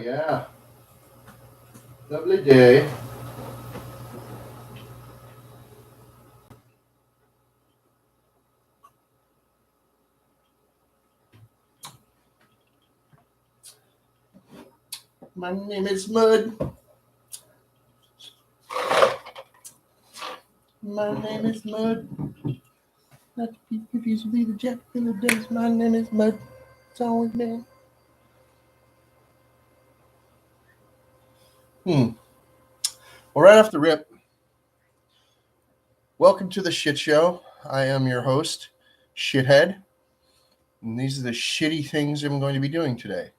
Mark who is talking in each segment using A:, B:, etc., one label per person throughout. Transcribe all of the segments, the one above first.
A: yeah. Lovely day. My name is Mud. My name is Mud. Not to be confused with the Jack in the days. My name is Mud. It's always been. Hmm. Well, right off the rip, welcome to the shit show. I am your host, Shithead. And these are the shitty things I'm going to be doing today.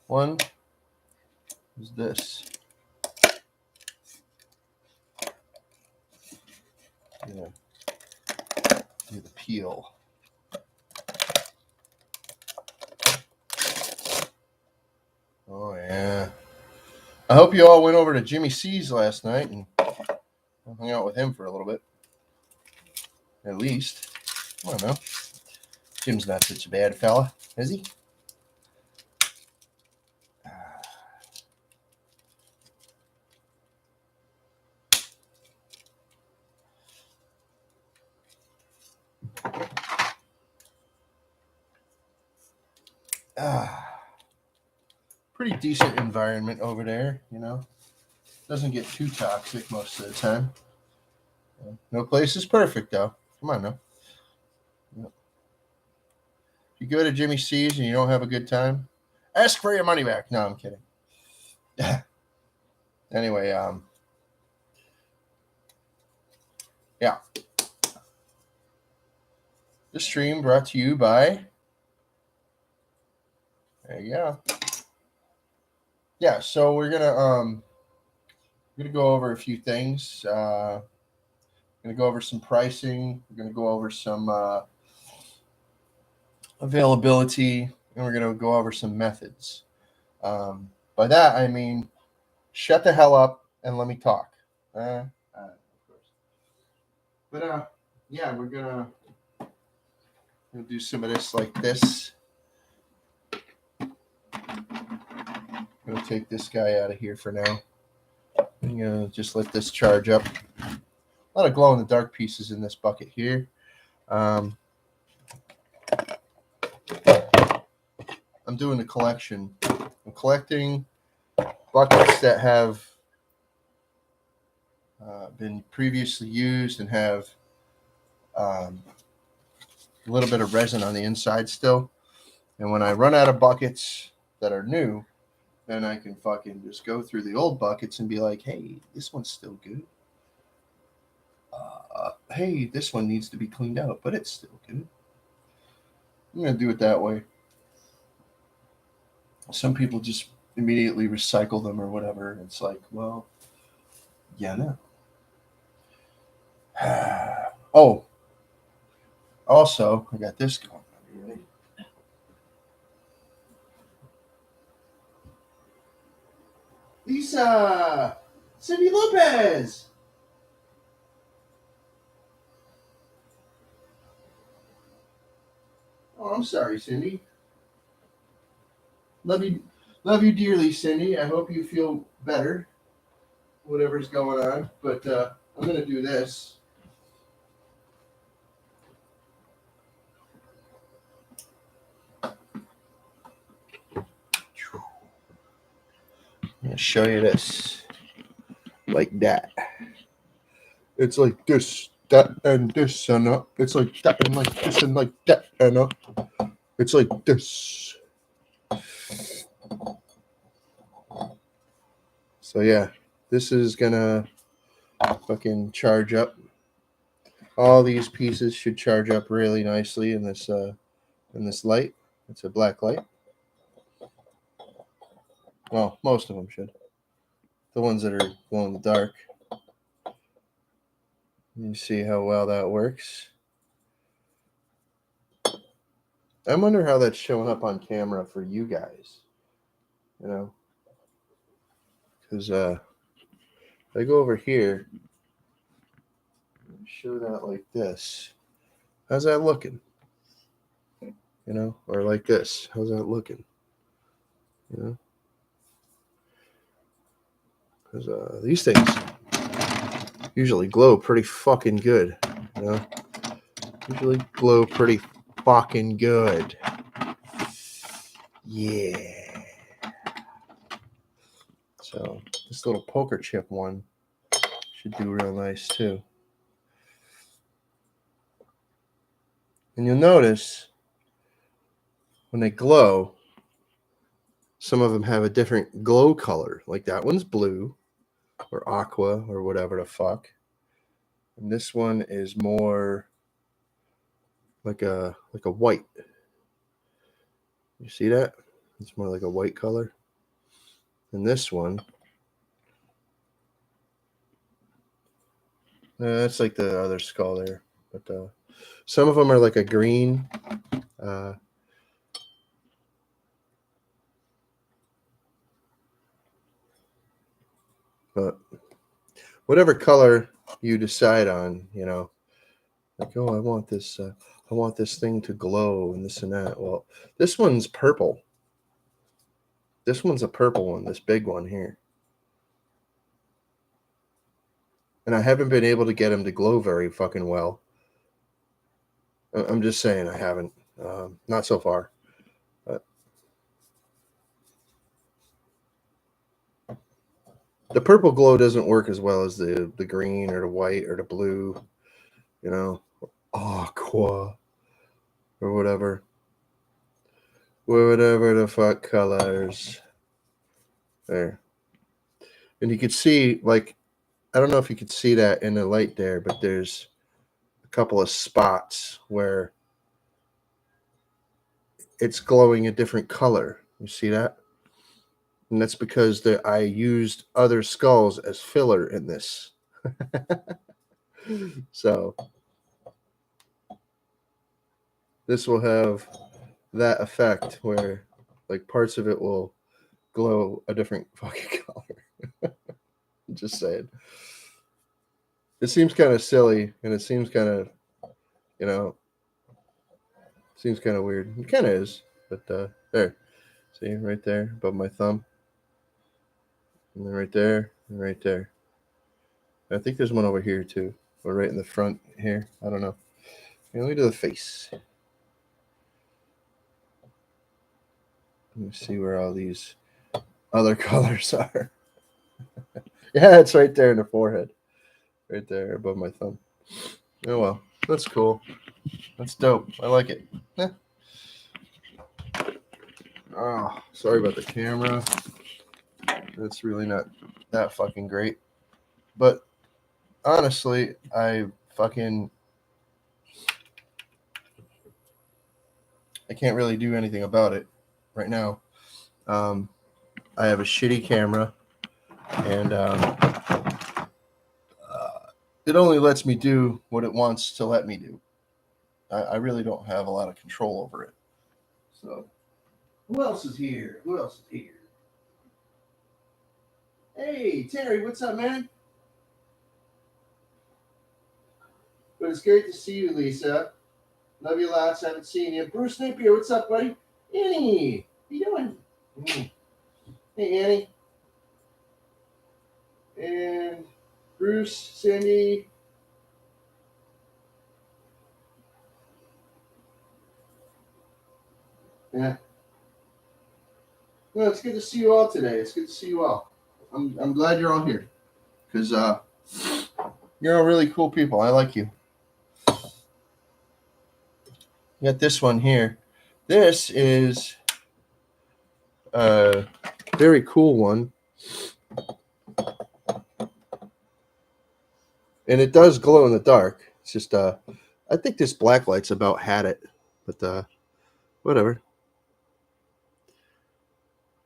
A: One is this. Yeah. Do the peel. Oh, yeah. I hope you all went over to Jimmy C's last night and hung out with him for a little bit. At least. I don't know. Jim's not such a bad fella, is he? Pretty decent environment over there, you know. Doesn't get too toxic most of the time. No place is perfect, though. Come on now. If you go to Jimmy C's and you don't have a good time, ask for your money back. No, I'm kidding. Anyway, yeah. This stream brought to you by. There you go. Yeah, so we're gonna go over a few things. Gonna go over some pricing. We're gonna go over some availability, and we're gonna go over some methods. By that I mean, shut the hell up and let me talk. Of course. But yeah, we're gonna do some of this like this. I'm gonna take this guy out of here for now. I'm gonna just let this charge up. A lot of glow in the dark pieces in this bucket here. I'm doing a collection. I'm collecting buckets that have been previously used and have a little bit of resin on the inside still. And when I run out of buckets that are new, then I can fucking just go through the old buckets and be like, hey, this one's still good. Hey, this one needs to be cleaned out, but it's still good. I'm going to do it that way. Some people just immediately recycle them or whatever. It's like, well, yeah, no. Oh, also, I got this going on. Ready? Lisa! Cindy Lopez! Oh, I'm sorry, Cindy. Love you dearly, Cindy. I hope you feel better, whatever's going on. But I'm gonna do this. I'm gonna show you this, like that. It's like this, that, and this, and it's like that, and like this, and like that, and it's like this. So yeah, this is gonna fucking charge up. All these pieces should charge up really nicely in this light. It's a black light. Well, most of them should. The ones that are glow in the dark. You see how well that works. I wonder how that's showing up on camera for you guys. You know, because I go over here and show that like this. How's that looking? you know, or like this. How's that looking? You know, because these things usually glow pretty fucking good. You know, usually glow pretty fucking good. Yeah. So this little poker chip one should do real nice too. And you'll notice when they glow, some of them have a different glow color. Like that one's blue or aqua or whatever the fuck. And this one is more like a white. You see that? It's more like a white color. And this one, that's like the other skull there. But some of them are like a green. But whatever color you decide on, you know, like, oh, I want this thing to glow and this and that. Well, this one's purple. This one's a purple one, this big one here. And I haven't been able to get him to glow very fucking well. I'm just saying I haven't. Not so far. But the purple glow doesn't work as well as the green or the white or the blue, you know, aqua or whatever. Whatever the fuck colors. There. And you could see, like, I don't know if you could see that in the light there, but there's a couple of spots where it's glowing a different color. You see that? And that's because I used other skulls as filler in this. So this will have that effect where like parts of it will glow a different fucking color. Just saying. It seems kind of silly and it seems kind of, you know, seems kind of weird. It kind of is, but there. See right there above my thumb. And then right there and right there. I think there's one over here too. Or right in the front here. I don't know. Let me do the face. Let me see where all these other colors are. Yeah, it's right there in the forehead. Right there above my thumb. Oh well. That's cool. That's dope. I like it. Yeah. Oh, sorry about the camera. That's really not that fucking great. But honestly, I can't really do anything about it right now. I have a shitty camera, and it only lets me do what it wants to let me do. I really don't have a lot of control over it. So, who else is here? Who else is here? Hey, Terry, what's up, man? But it's great to see you, Lisa. Love you lots. Haven't seen you. Bruce Napier, what's up, buddy? Annie, how you doing? Hey, Annie. And Bruce, Cindy. Yeah. Well, it's good to see you all today. It's good to see you all. I'm glad you're all here because you're all really cool people. I like you. You got this one here. This is a very cool one. And it does glow in the dark. It's just I think this black light's about had it. But whatever.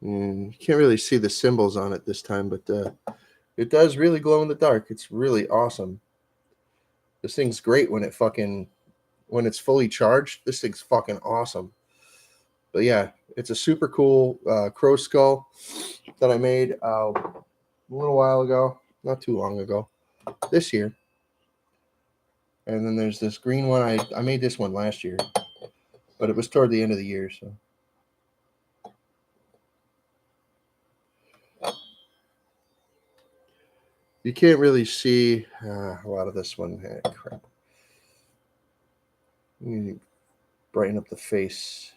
A: And you can't really see the symbols on it this time, but it does really glow in the dark. It's really awesome. This thing's great when it's fully charged. This thing's fucking awesome. But yeah, it's a super cool crow skull that I made a little while ago, not too long ago, this year. And then there's this green one. I made this one last year. but it was toward the end of the year, so. You can't really see a lot of this one. Crap. You brighten up the face.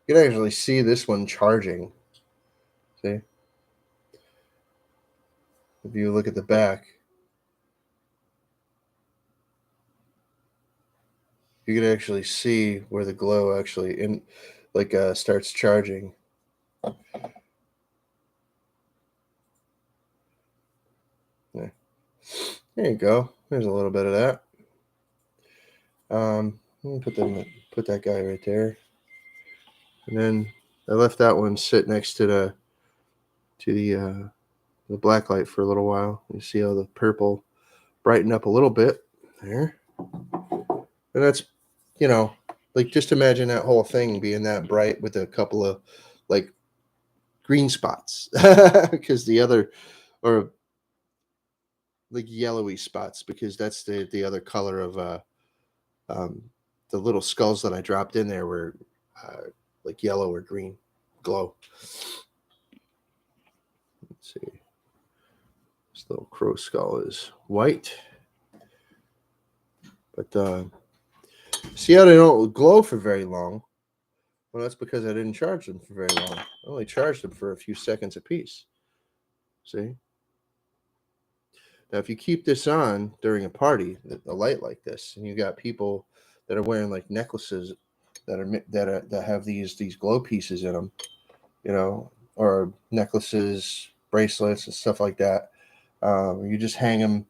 A: You can actually see this one charging. See? If you look at the back, you can actually see where the glow actually starts charging. Yeah. There you go. There's a little bit of that. Let me put that guy right there, and then I left that one sit next to the black light for a little while. You see how the purple brightened up a little bit there, and that's like just imagine that whole thing being that bright with a couple of like green spots because the other or like yellowy spots because that's the other color of um, the little skulls that I dropped in there were like yellow or green glow. Let's see. This little crow skull is white. But see how they don't glow for very long? Well, that's because I didn't charge them for very long. I only charged them for a few seconds apiece. See? Now, if you keep this on during a party, a light like this, and you got people that are wearing like necklaces that have these glow pieces in them, or necklaces, bracelets, and stuff like that. You just hang them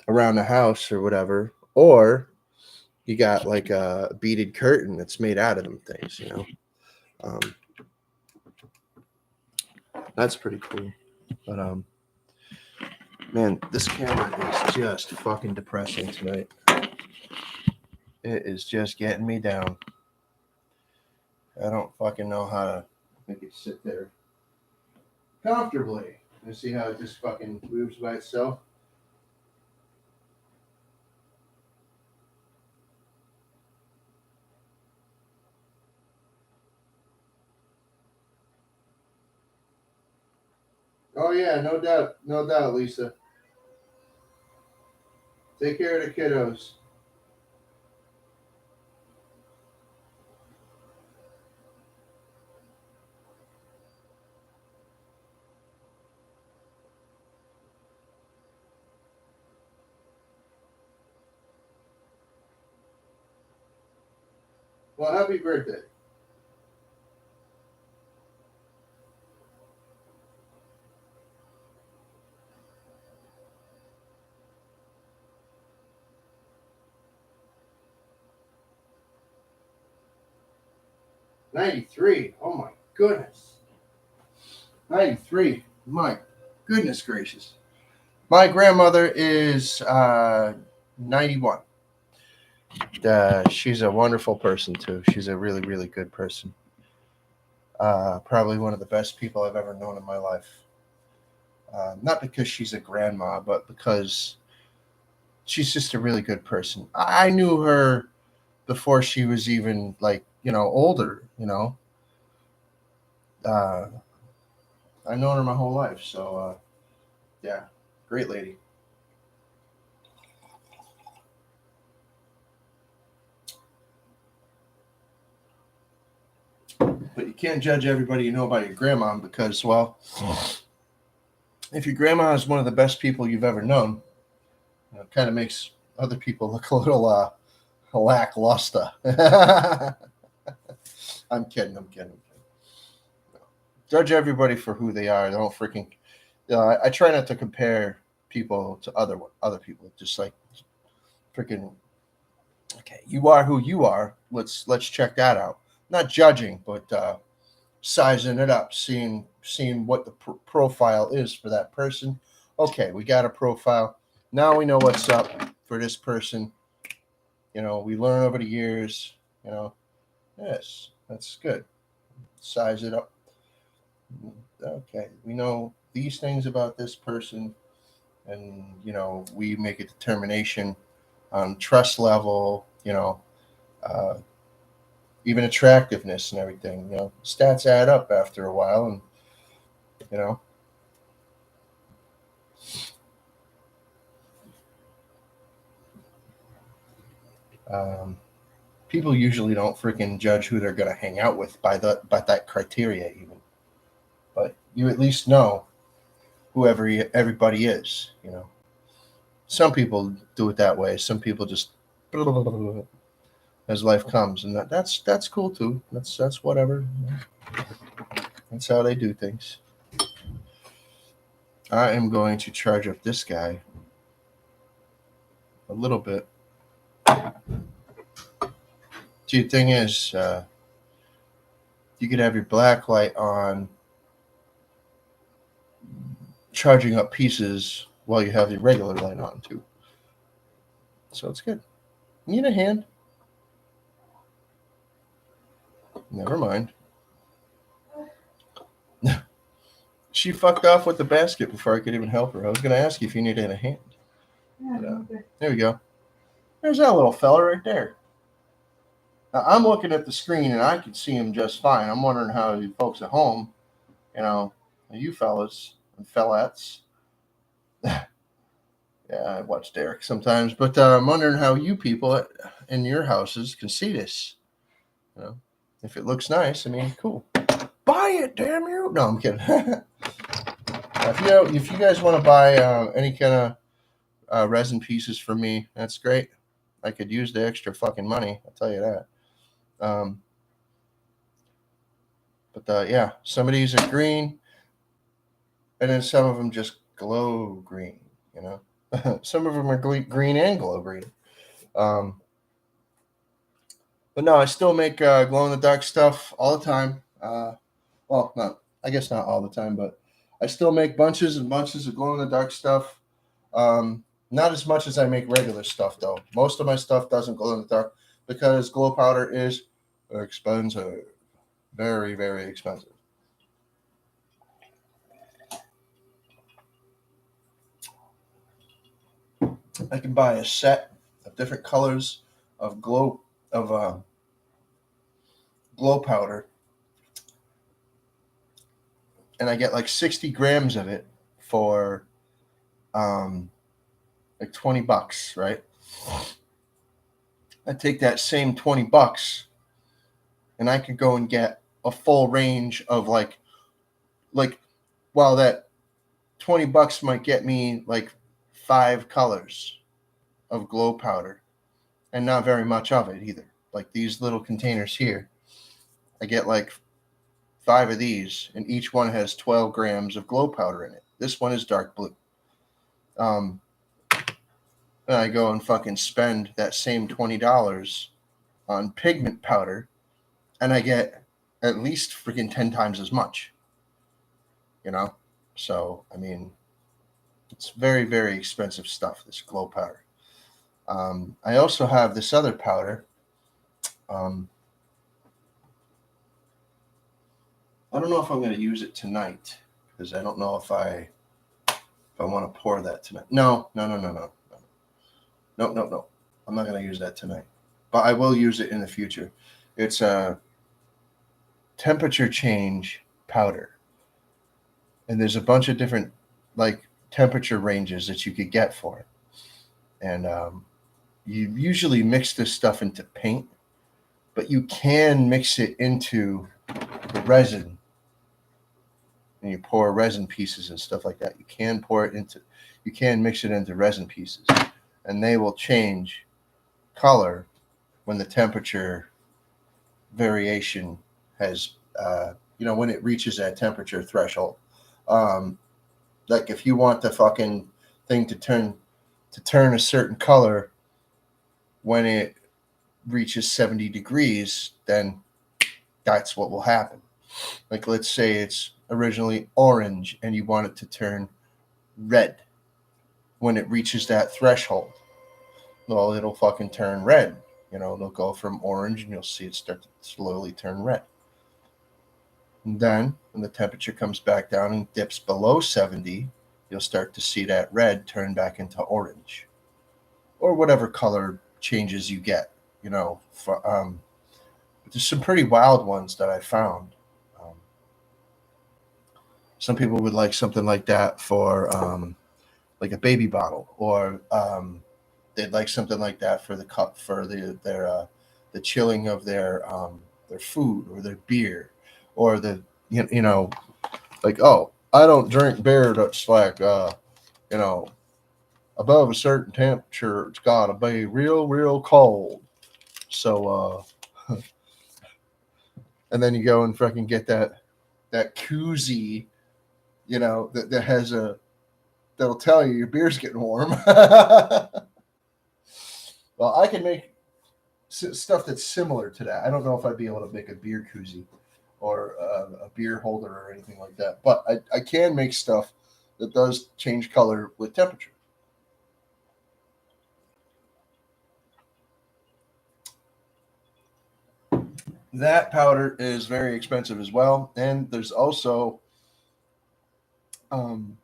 A: around the house or whatever, or you got like a beaded curtain that's made out of them things. That's pretty cool. But man, this camera is just fucking depressing tonight. It is just getting me down. I don't fucking know how to make it sit there comfortably. You see how it just fucking moves by itself? Oh yeah, no doubt, Lisa. Take care of the kiddos. Well, happy birthday. '93. Oh my goodness. '93. My goodness gracious. My grandmother is 91. She's a wonderful person too. She's a really, really good person. Probably one of the best people I've ever known in my life. Not because she's a grandma, but because she's just a really good person. I knew her before she was even like older. Uh, I've known her my whole life. So yeah, great lady. But you can't judge everybody you know by your grandma because, well, if your grandma is one of the best people you've ever known, it kind of makes other people look a little lackluster. I'm kidding. I'm kidding. Judge everybody for who they are. Don't freaking. I try not to compare people to other people. Just like freaking. Okay, you are who you are. Let's check that out. Not judging, but sizing it up, seeing what the profile is for that person. Okay, we got a profile. Now we know what's up for this person. We learn over the years. Yes, that's good. Size it up. Okay, we know these things about this person, and we make a determination on trust level. even attractiveness and everything. You know, stats add up after a while, and you know. Um, People usually don't freaking judge who they're gonna hang out with by that criteria even, but you at least know whoever everybody is. You know, some people do it that way. Some people just as life comes, and that's cool too. That's whatever. That's how they do things. I am going to charge up this guy a little bit. See, the thing is, you could have your black light on, charging up pieces while you have your regular light on too. So it's good. Need a hand? Never mind. She fucked off with the basket before I could even help her. I was going to ask you if you needed a hand. But, there we go. There's that little fella right there. Now, I'm looking at the screen and I can see him just fine. I'm wondering how you folks at home, you know, you fellas and fellettes. Yeah, I watch Derek sometimes, but I'm wondering how you people in your houses can see this. You know, if it looks nice, I mean, cool. Buy it, damn you! No, I'm kidding. If you guys want to buy any kind of resin pieces from me, that's great. I could use the extra fucking money. I'll tell you that. But yeah, some of these are green, and then some of them just glow green. You know, some of them are green and glow green. But no, I still make glow in the dark stuff all the time. Well, I guess not all the time, but I still make bunches and bunches of glow in the dark stuff. Not as much as I make regular stuff though. Most of my stuff doesn't glow in the dark because glow powder is expensive, very very expensive. I can buy a set of different colors of glow powder, and I get like 60 grams of it for um, like $20, right? I take that same $20 and I could go and get a full range of like while that $20 might get me like 5 colors of glow powder and not very much of it either. Like these little containers here, I get like 5 of these, and each one has 12 grams of glow powder in it. This one is dark blue. And I go and fucking spend that same $20 on pigment powder, and I get at least freaking 10 times as much. You know, so I mean, it's very very expensive stuff. This glow powder. I also have this other powder. Um, I don't know if I'm going to use it tonight because I don't know if I want to pour that tonight. No. I'm not going to use that tonight, but I will use it in the future. It's a temperature change powder, and there's a bunch of different like temperature ranges that you could get for it, and you usually mix this stuff into paint, but you can mix it into the resin, and you pour resin pieces and stuff like that. You can mix it into resin pieces, and they will change color when the temperature variation has, when it reaches that temperature threshold. Like if you want the fucking thing to turn a certain color when it reaches 70 degrees, then that's what will happen. Like let's say it's originally orange and you want it to turn red when it reaches that threshold. Well, it'll fucking turn red. It'll go from orange and you'll see it start to slowly turn red. And then when the temperature comes back down and dips below 70, you'll start to see that red turn back into orange or whatever color changes you get, there's some pretty wild ones that I found. Some people would like something like that for like a baby bottle, or they'd like something like that for the cup for the chilling of their food or their beer, or you know like, oh, I don't drink beer that's like you know above a certain temperature. It's gotta be real cold. So and then you go and fucking get that koozie, that has that'll tell you your beer's getting warm. Well, I can make stuff that's similar to that. I don't know if I'd be able to make a beer koozie or a beer holder or anything like that, but I can make stuff that does change color with temperature. That powder is very expensive as well, and there's also um,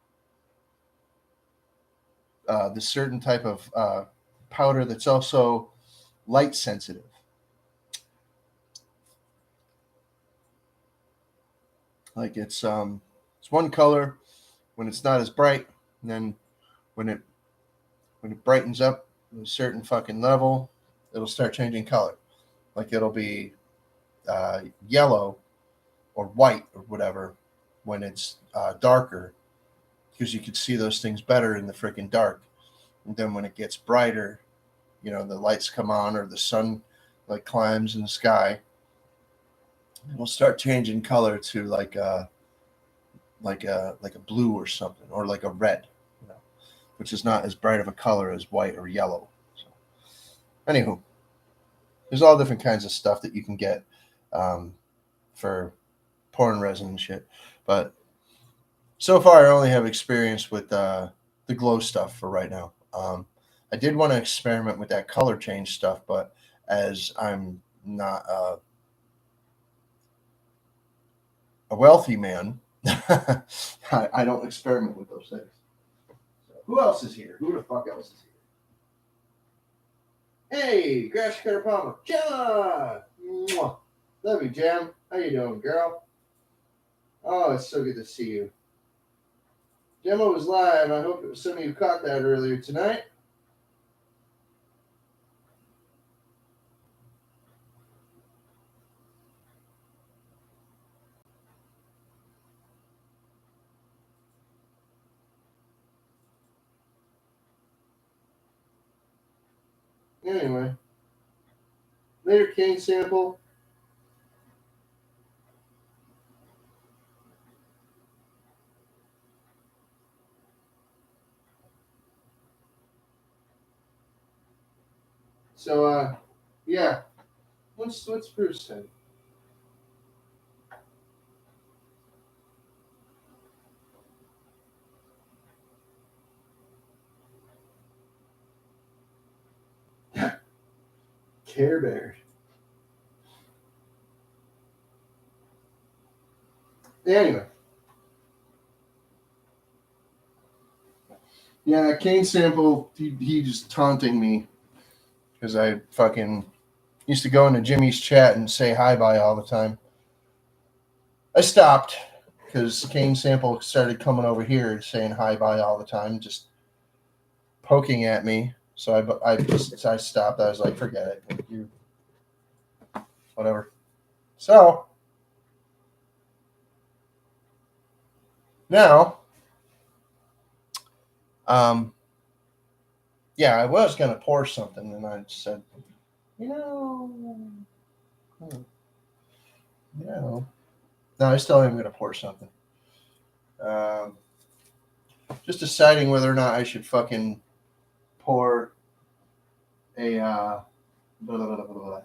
A: this certain type of powder that's also light sensitive. Like it's one color when it's not as bright, and then when it when it brightens up to a certain fucking level, it'll start changing color. Like it'll be yellow or white or whatever when it's darker, because you could see those things better in the freaking dark. And then when it gets brighter, the lights come on or the sun like climbs in the sky, it'll start changing color to like a blue or something, or like a red, which is not as bright of a color as white or yellow. So, anywho, there's all different kinds of stuff that you can get for pouring resin and shit. But so far, I only have experience with the glow stuff for right now. I did want to experiment with that color change stuff, but as I'm not a wealthy man, I don't experiment with those things. So, who else is here? Who the fuck else is here? Hey, Grass Cutter Palmer, John. Mwah. Love you, Jam. How you doing, girl? Oh, it's so good to see you. Demo was live. I hope some of you caught that earlier tonight. Anyway, later cane sample. So, yeah. What's Bruce saying? Care Bears. Anyway. Yeah, cane sample, he just taunting me because I fucking used to go into Jimmy's chat and say hi bye all the time. I stopped because cane sample started coming over here and saying hi bye all the time, just poking at me. So I stopped. I was like, forget it. You whatever. So now, yeah, I was gonna pour something, and I said, you know, hmm, no, I still am gonna pour something. Um, just deciding whether or not I should fucking pour a blah, blah, blah, blah,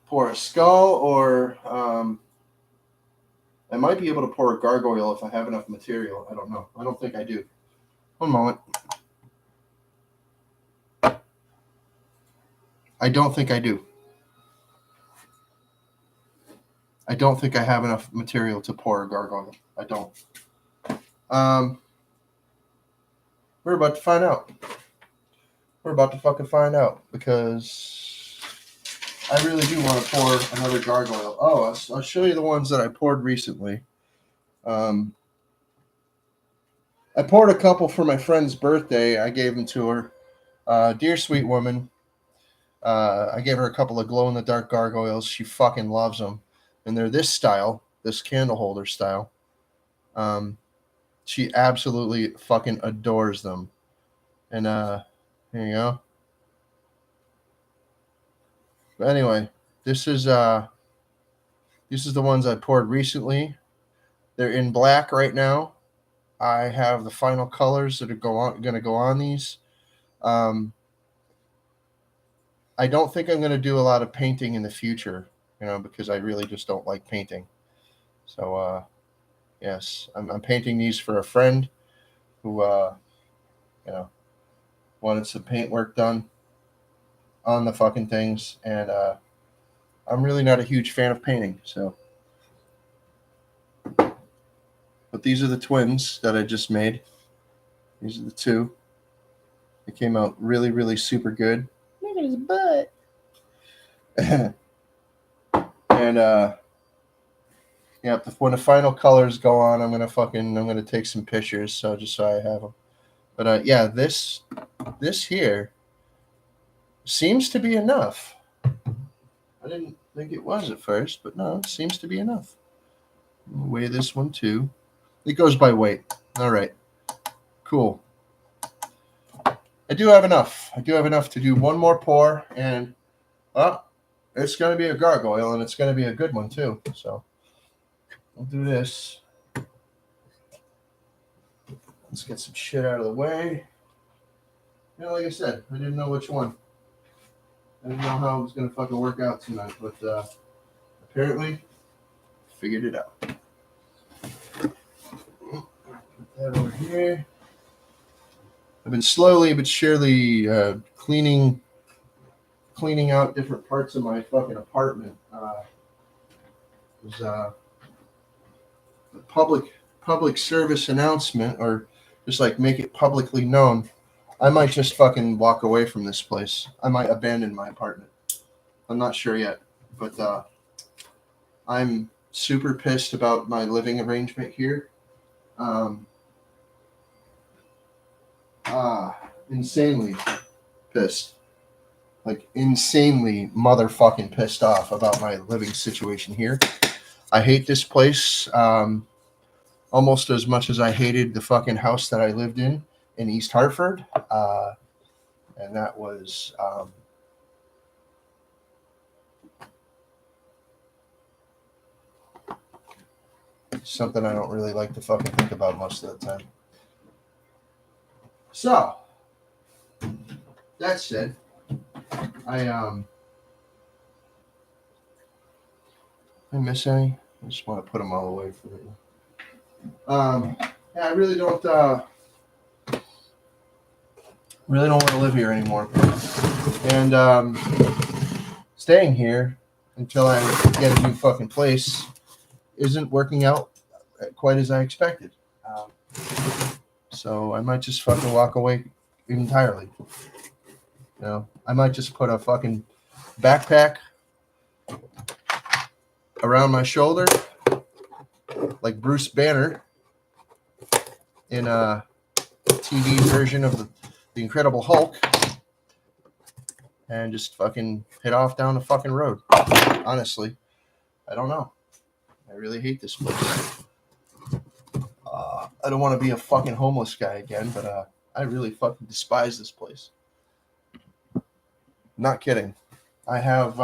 A: pour a skull, or I might be able to pour a gargoyle if I have enough material. I don't know. I don't think I do. One moment. I don't think I do. I don't think I have enough material to pour a gargoyle. I don't. We're about to find out. We're about to fucking find out, because I really do want to pour another gargoyle. Oh, I'll show you the ones that I poured recently. I poured a couple for my friend's birthday. I gave them to her. Dear sweet woman. I gave her a couple of glow-in-the-dark gargoyles. She fucking loves them. And they're this style, this candle holder style. She absolutely fucking adores them. And here you go. But anyway, this is the ones I poured recently. They're in black right now. I have the final colors that are going to go on these. I don't think I'm going to do a lot of painting in the future, because I really just don't like painting. So yes, I'm painting these for a friend who wanted some paint work done on the fucking things, and I'm really not a huge fan of painting. So, but these are the twins that I just made. These are the two. They came out really, really super good. Look at his butt. And when the final colors go on, I'm gonna take some pictures, so I have them. But this here seems to be enough. I didn't think it was at first, but no, it seems to be enough. I'll weigh this one too. It goes by weight. All right, cool. I do have enough. To do one more pour, and it's going to be a gargoyle, and it's going to be a good one too. So I'll do this. Let's get some shit out of the way. Like I said, I didn't know which one. I didn't know how it was going to fucking work out tonight, but apparently figured it out. Put that over here. I've been slowly but surely cleaning out different parts of my fucking apartment. It was a public service announcement, or just like make it publicly known. I might just fucking walk away from this place. I might abandon my apartment. I'm not sure yet, but I'm super pissed about my living arrangement here. Insanely pissed. Like, insanely motherfucking pissed off about my living situation here. I hate this place almost as much as I hated the fucking house that I lived in East Hartford. And that was something I don't really like to fucking think about most of the time. So, that said, I miss any? I just want to put them all away for you. I really don't want to live here anymore. And staying here until I get a new fucking place isn't working out quite as I expected. So I might just fucking walk away entirely. I might just put a fucking backpack around my shoulder, like Bruce Banner in a TV version of the Incredible Hulk, and just fucking head off down the fucking road. Honestly, I don't know. I really hate this place. I don't want to be a fucking homeless guy again, but I really fucking despise this place. Not kidding. I have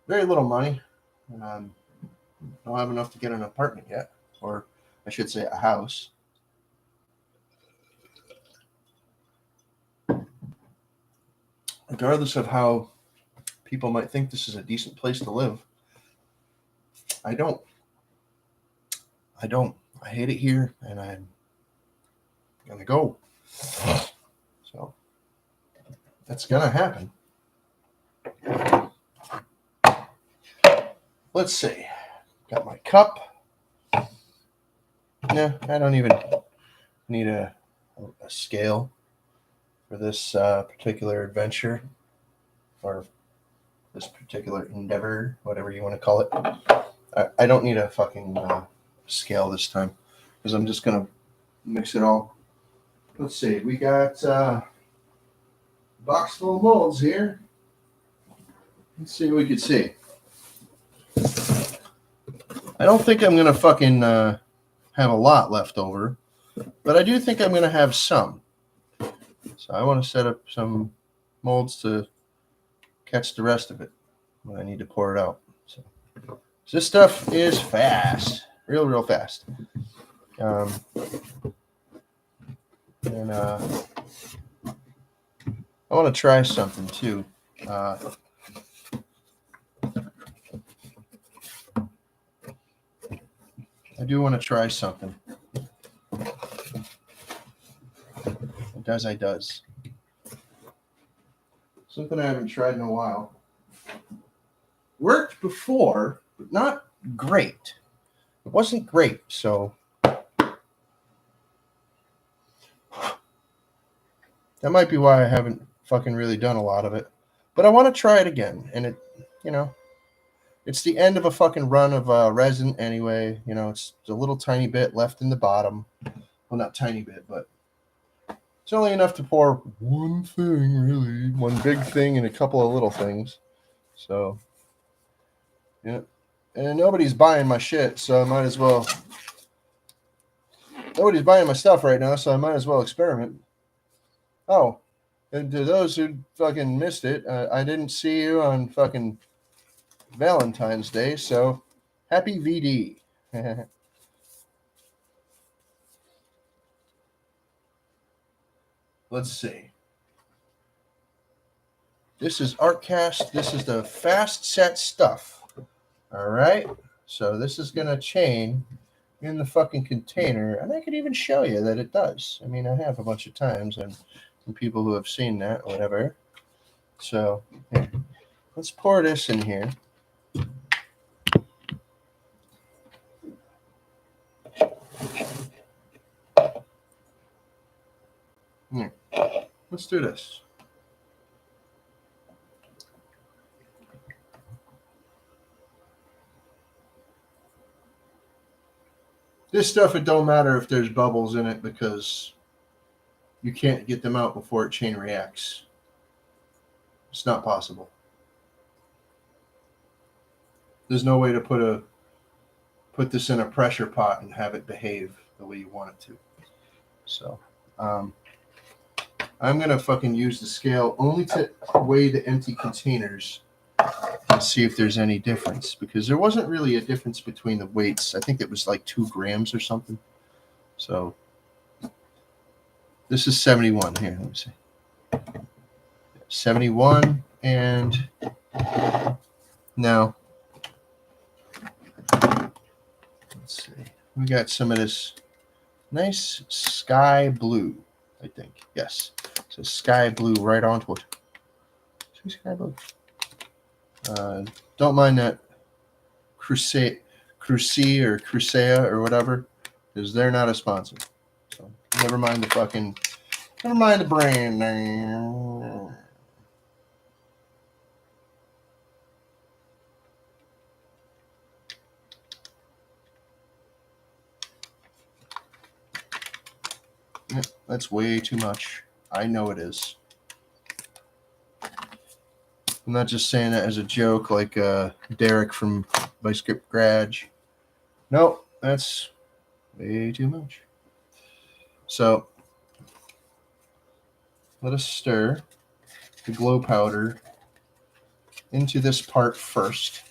A: very little money. Don't have enough to get an apartment yet, or I should say a house. Regardless of how people might think this is a decent place to live, I don't. I hate it here, and I'm gonna go. So that's gonna happen. Let's see. Got my cup. No, I don't even need a scale. for this particular adventure, or this particular endeavor, whatever you want to call it. I don't need a fucking scale this time, because I'm just going to mix it all. Let's see, we got a box full of molds here. Let's see what we can see. I don't think I'm going to fucking have a lot left over, but I do think I'm going to have some. So I want to set up some molds to catch the rest of it when I need to pour it out. So this stuff is fast, real fast. And I want to try something too. I do want to try something. It does. Something I haven't tried in a while. Worked before, but not great. It wasn't great, so that might be why I haven't fucking really done a lot of it. But I want to try it again, and it, it's the end of a fucking run of resin anyway. It's a little tiny bit left in the bottom. Well, not tiny bit, but it's only enough to pour one thing, really. One big thing and a couple of little things. So, yeah. And nobody's buying my shit, so I might as well. Nobody's buying my stuff right now, so I might as well experiment. Oh, and to those who fucking missed it, I didn't see you on fucking Valentine's Day, so happy VD. Let's see. This is ArtCast. This is the fast set stuff. All right. So this is going to chain in the fucking container. And I could even show you that it does. I mean, I have a bunch of times and some people who have seen that, whatever. So here. Let's pour this in here. Here. Let's do this. This stuff, it don't matter if there's bubbles in it because you can't get them out before it chain reacts. It's not possible. There's no way to put this in a pressure pot and have it behave the way you want it to. So I'm going to fucking use the scale only to weigh the empty containers and see if there's any difference, because there wasn't really a difference between the weights. I think it was like 2 grams or something. So this is 71 here. Let me see. 71, and now let's see. We got some of this nice sky blue, I think. Yes. So sky blue right onto it. See sky blue. Don't mind that Cruci or Crucea or whatever, because they're not a sponsor. So never mind the brand name. Yeah, that's way too much. I know it is. I'm not just saying that as a joke like Derek from Bicycle Garage. Nope, that's way too much. So let us stir the glow powder into this part first.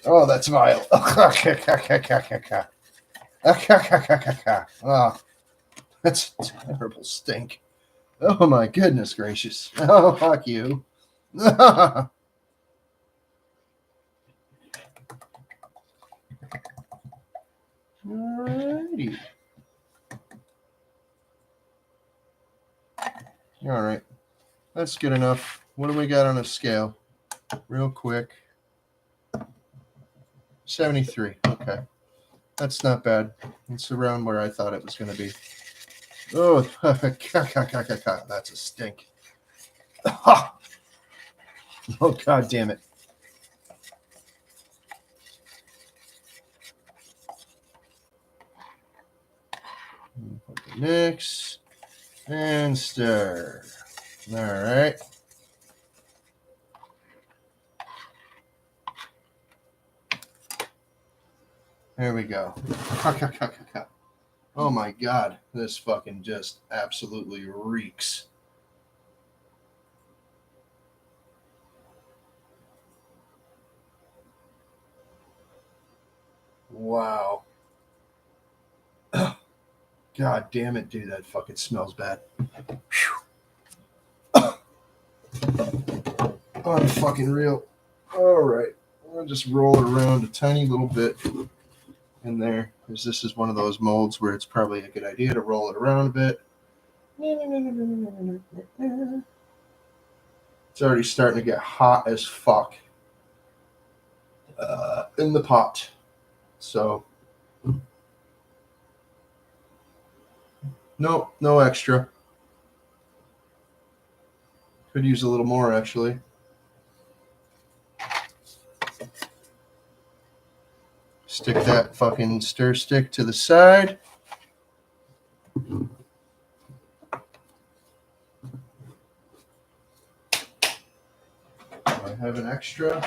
A: Oh, that's vile. Oh, that's a terrible stink. Oh, my goodness gracious. Oh, fuck you. Alrighty. All right. That's good enough. What do we got on a scale? Real quick. 73. Okay. That's not bad. It's around where I thought it was going to be. Oh, that's a stink. Oh, God damn it. Put the mix and stir. All right. There we go. Oh my God. This fucking just absolutely reeks. Wow. God damn it, dude. That fucking smells bad. Unfucking real. All right. I'll just roll it around a tiny little bit in there, because this is one of those molds where it's probably a good idea to roll it around a bit. It's already starting to get hot as fuck in the pot. So, no extra. Could use a little more, actually. Stick that fucking stir stick to the side. Do I have an extra?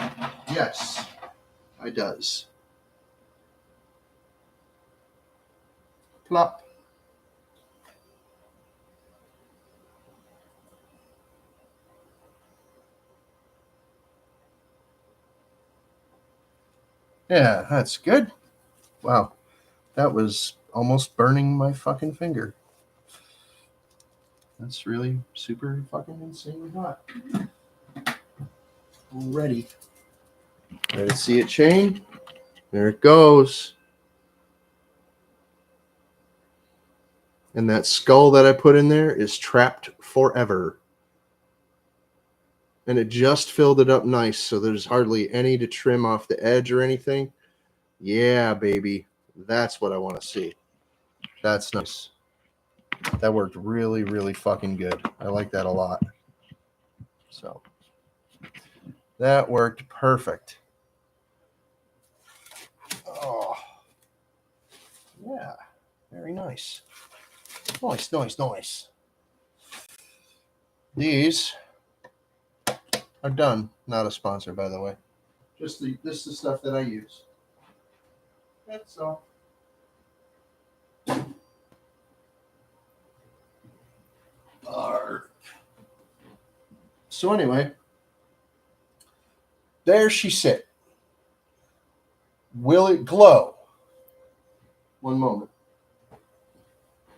A: Yes, I does. Plop. Yeah, that's good. Wow, that was almost burning my fucking finger. That's really super fucking insanely hot. Already. Ready to see it chain? There it goes. And that skull that I put in there is trapped forever. And it just filled it up nice, so there's hardly any to trim off the edge or anything. Yeah, baby. That's what I want to see. That's nice. That worked really, really fucking good. I like that a lot. So that worked perfect. Oh, yeah. Very nice. Nice. These are done. Not a sponsor, by the way. This is the stuff that I use. That's all. So anyway, there she sit. Will it glow? One moment.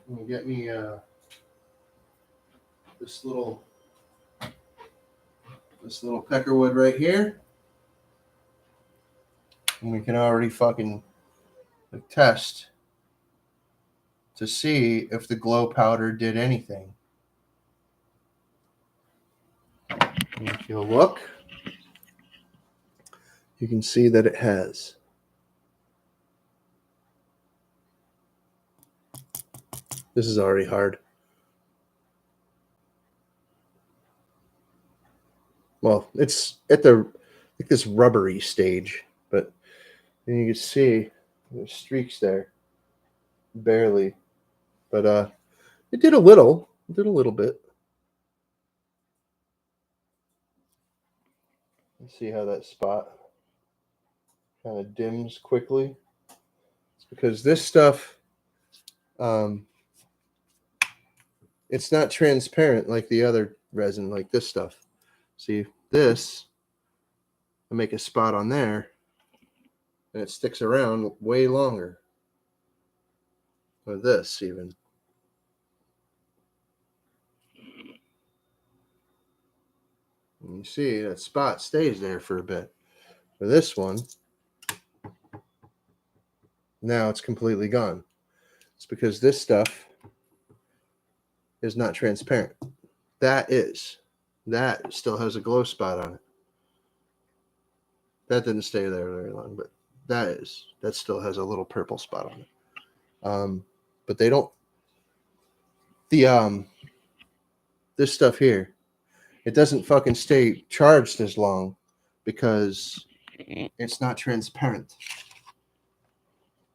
A: Let me get me this little peckerwood right here, and we can already fucking test to see if the glow powder did anything. And if you look, you can see that it has. This is already hard. Well, it's at this rubbery stage, but then you can see there's streaks there, barely, but it did a little. It did a little bit. Let's see how that spot kind of dims quickly. It's because this stuff, it's not transparent like the other resin, like this stuff. See, this, I make a spot on there, and it sticks around way longer. Or this, even. And you see, that spot stays there for a bit. For this one, now it's completely gone. It's because this stuff is not transparent. That still has a glow spot on it. That didn't stay there very long, but That still has a little purple spot on it. But they don't. The this stuff here, it doesn't fucking stay charged as long because it's not transparent.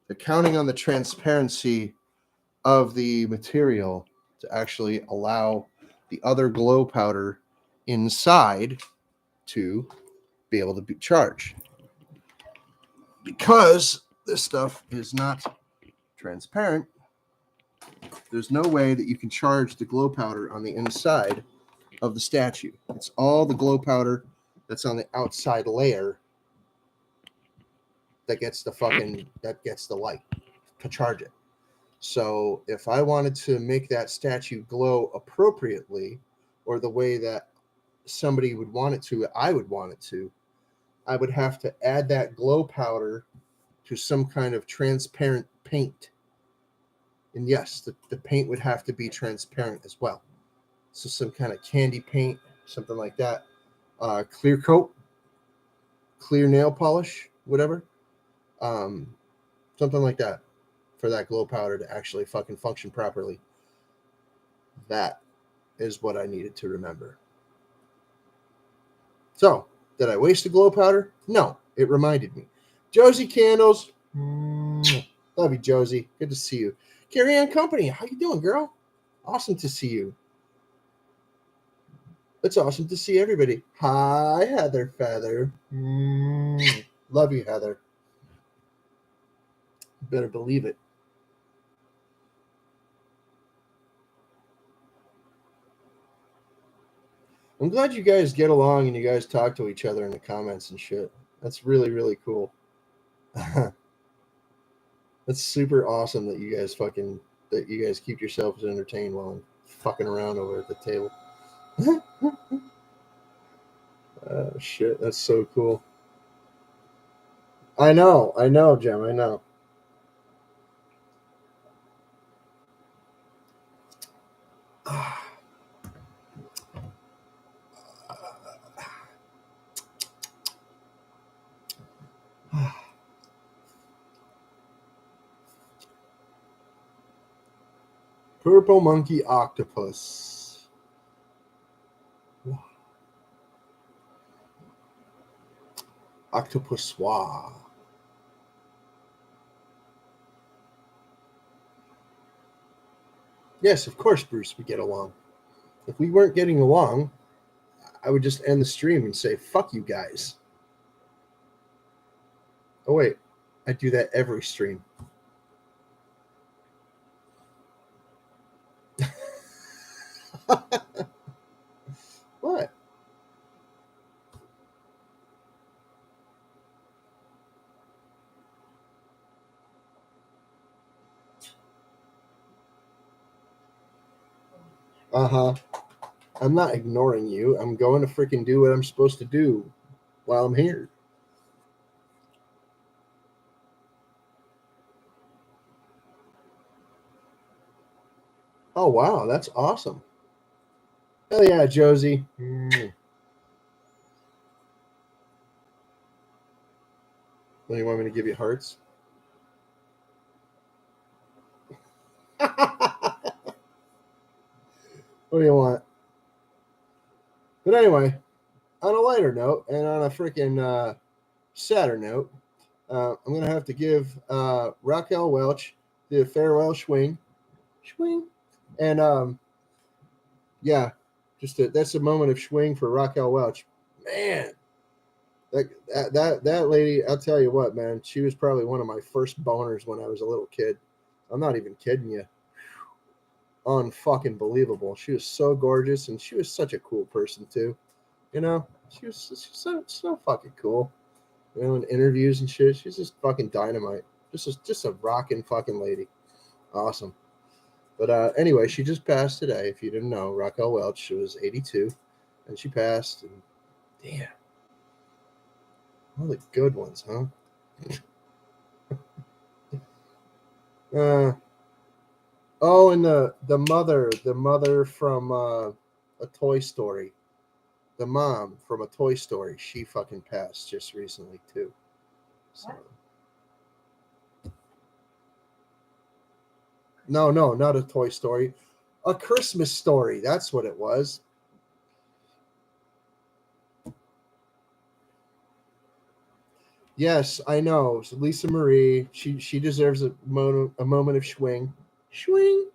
A: They're counting on the transparency of the material to actually allow the other glow powder inside to be able to be charged. Because this stuff is not transparent, there's no way that you can charge the glow powder on the inside of the statue. It's all the glow powder that's on the outside layer that gets the light to charge it. So if I wanted to make that statue glow appropriately, or the way that somebody would want it to, I would want it to, I would have to add that glow powder to some kind of transparent paint. And yes, the paint would have to be transparent as well. So some kind of candy paint, something like that. Clear coat, clear nail polish, whatever. Something like that for that glow powder to actually fucking function properly. That is what I needed to remember. So, did I waste a glow powder? No, it reminded me. Josie Candles. Love you, Josie. Good to see you. Carrie Ann Company. How you doing, girl? Awesome to see you. It's awesome to see everybody. Hi, Heather Feather. Love you, Heather. Better believe it. I'm glad you guys get along and you guys talk to each other in the comments and shit. That's really, really cool. That's super awesome that you guys keep yourselves entertained while I'm fucking around over at the table. Oh shit, that's so cool. I know, Jem, I know. Purple monkey octopus. Octopussoir. Yes, of course, Bruce, we get along. If we weren't getting along, I would just end the stream and say, fuck you guys. Oh, wait. I do that every stream. What? Uh-huh. I'm not ignoring you. I'm going to freaking do what I'm supposed to do while I'm here. Oh, wow. That's awesome. Hell yeah, Josie. Well, you want me to give you hearts? What do you want? But anyway, on a lighter note and on a freaking sadder note, I'm going to have to give Raquel Welch the farewell swing. And yeah, that's a moment of swing for Raquel Welch. Man, that lady, I'll tell you what, man, she was probably one of my first boners when I was a little kid. I'm not even kidding you. Unfucking believable. She was so gorgeous, and she was such a cool person too. You know, she was so fucking cool. You know, in interviews and shit, she's just fucking dynamite. Just a rocking fucking lady. Awesome. But anyway, she just passed today. If you didn't know, Raquel Welch, she was 82, and she passed. And damn, all the good ones, huh? Oh, and the mother from a Toy Story, the mom from a Toy Story, she fucking passed just recently too. So, No, no, not a Toy Story. A Christmas Story. That's what it was. Yes, I know. So Lisa Marie. She deserves a moment of swing. Swing.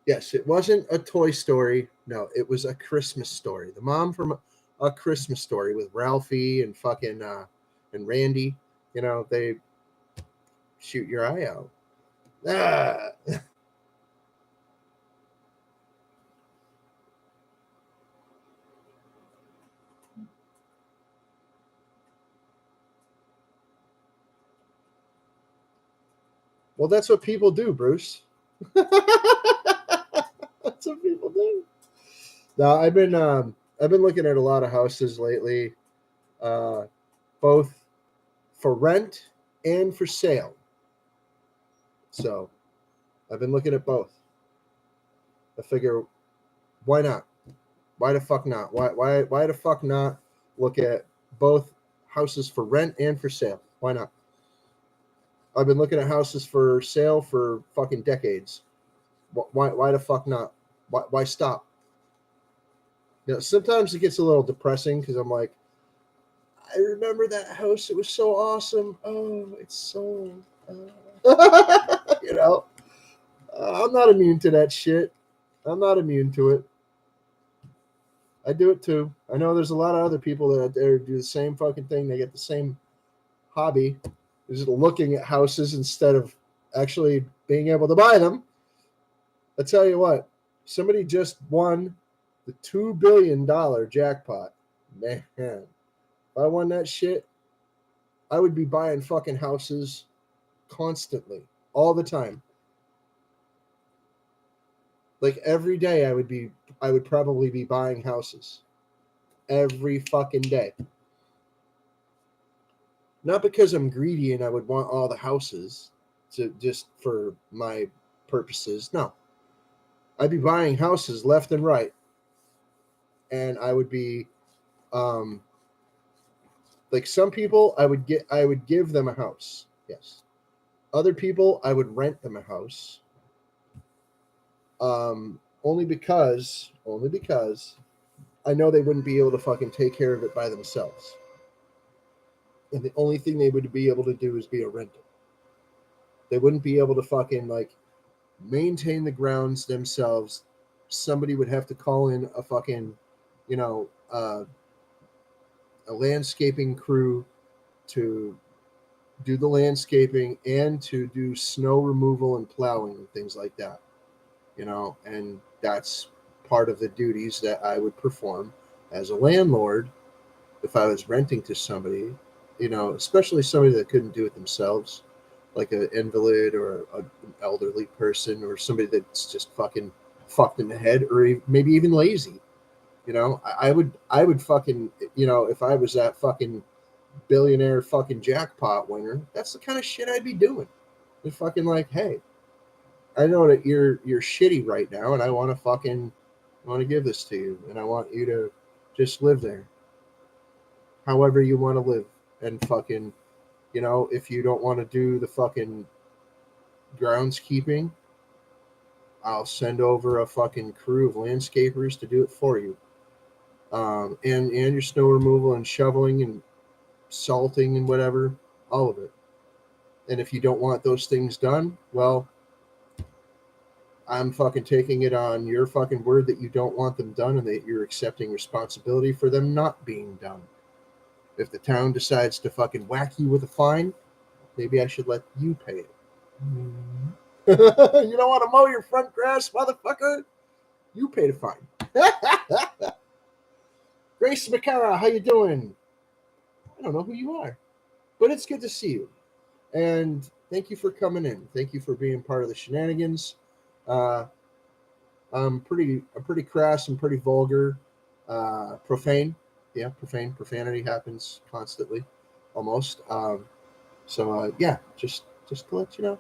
A: Yes, it wasn't a Toy Story. No, it was a Christmas Story. The mom from A Christmas Story with Ralphie and fucking and Randy. They shoot your eye out. Ah. Well, that's what people do, Bruce. That's what people do. No, I've been looking at a lot of houses lately, uh, both for rent and for sale. So I've been looking at both. I figure, why not? Why the fuck not? Why the fuck not look at both houses for rent and for sale? Why not? I've been looking at houses for sale for fucking decades. Why the fuck not? Why stop? Sometimes it gets a little depressing because I'm like, I remember that house. It was so awesome. Oh, it's sold. you know, I'm not immune to that shit. I'm not immune to it. I do it too. I know there's a lot of other people that out there do the same fucking thing. They get the same hobby, is looking at houses instead of actually being able to buy them. I tell you what, somebody just won the $2 billion jackpot. Man, if I won that shit, I would be buying fucking houses constantly, all the time. Like every day, I would probably be buying houses every fucking day. Not because I'm greedy and I would want all the houses to just for my purposes. No, I'd be buying houses left and right, and I would be um, like some people. I would give them a house. Yes, other people I would rent them a house. Only because I know they wouldn't be able to fucking take care of it by themselves, and the only thing they would be able to do is be a rental. They wouldn't be able to fucking like maintain the grounds themselves. Somebody would have to call in a fucking, you know, a landscaping crew to do the landscaping and to do snow removal and plowing and things like that. And that's part of the duties that I would perform as a landlord if I was renting to somebody, especially somebody that couldn't do it themselves, like an invalid or an elderly person or somebody that's just fucking fucked in the head or maybe even lazy. I would fucking, if I was that fucking billionaire fucking jackpot winner, that's the kind of shit I'd be doing. They're fucking like, hey, I know that you're shitty right now, and I want to give this to you, and I want you to just live there, however you want to live, and fucking, if you don't want to do the fucking groundskeeping, I'll send over a fucking crew of landscapers to do it for you. And your snow removal and shoveling and salting and whatever, all of it. And if you don't want those things done, well, I'm fucking taking it on your fucking word that you don't want them done and that you're accepting responsibility for them not being done. If the town decides to fucking whack you with a fine, maybe I should let you pay it. You don't want to mow your front grass, motherfucker? You pay the fine. Grace McCara, how you doing? I don't know who you are, but it's good to see you. And thank you for coming in. Thank you for being part of the shenanigans. Uh, I'm pretty crass and pretty vulgar, profane. Yeah, profane. Profanity happens constantly, almost. Yeah, just to let you know.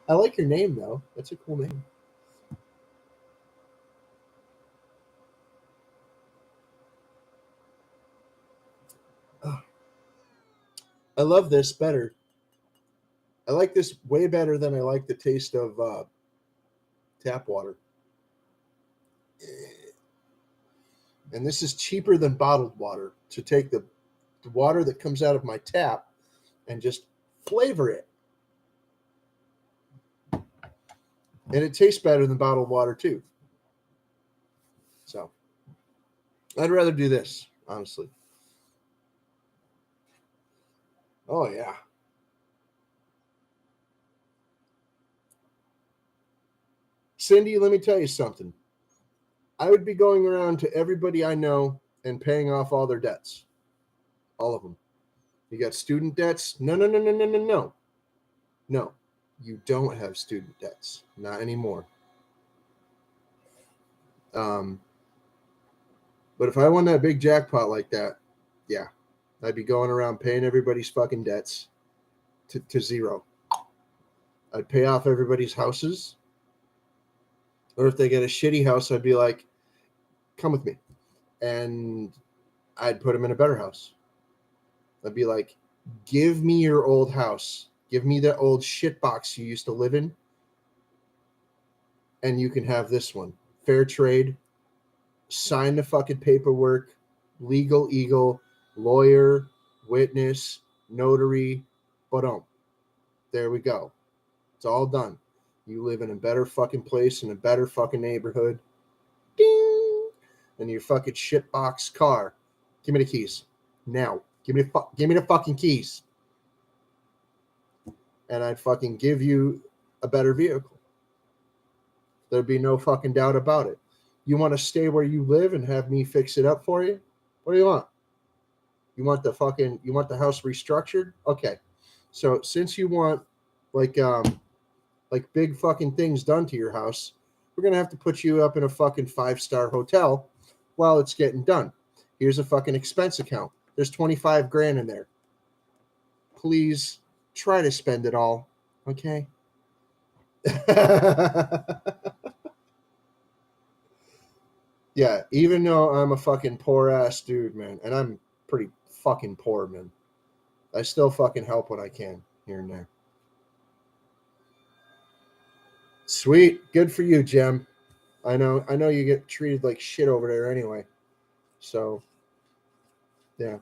A: I like your name though. That's a cool name. I love this better. I like this way better than I like the taste of tap water. And this is cheaper than bottled water to take the water that comes out of my tap and just flavor it. And it tastes better than bottled water too. So I'd rather do this, honestly. Oh, yeah. Cindy, let me tell you something. I would be going around to everybody I know and paying off all their debts. All of them. You got student debts? No, no, no, no, no, no, no. No, you don't have student debts. Not anymore. But if I won that big jackpot like that, yeah, I'd be going around paying everybody's fucking debts to zero. I'd pay off everybody's houses. Or if they get a shitty house, I'd be like, come with me. And I'd put them in a better house. I'd be like, give me your old house. Give me the old shit box you used to live in. And you can have this one. Fair trade. Sign the fucking paperwork. Legal eagle. Lawyer. Witness. Notary. Ba-dum. There we go. It's all done. You live in a better fucking place in a better fucking neighborhood. Ding! And your fucking shitbox car. Give me the keys. Now. Give me the fucking keys. And I'd fucking give you a better vehicle. There'd be no fucking doubt about it. You want to stay where you live and have me fix it up for you? What do you want? You want the house restructured? Okay. So since you want like big fucking things done to your house, we're going to have to put you up in a fucking 5-star hotel while it's getting done. Here's a fucking expense account. There's 25 grand in there. Please try to spend it all. Okay. Yeah, even though I'm a fucking poor ass dude, man, and I'm pretty fucking poor, man, I still fucking help when I can here and there. Sweet. Good for you, Jem. I know you get treated like shit over there anyway. So, yeah.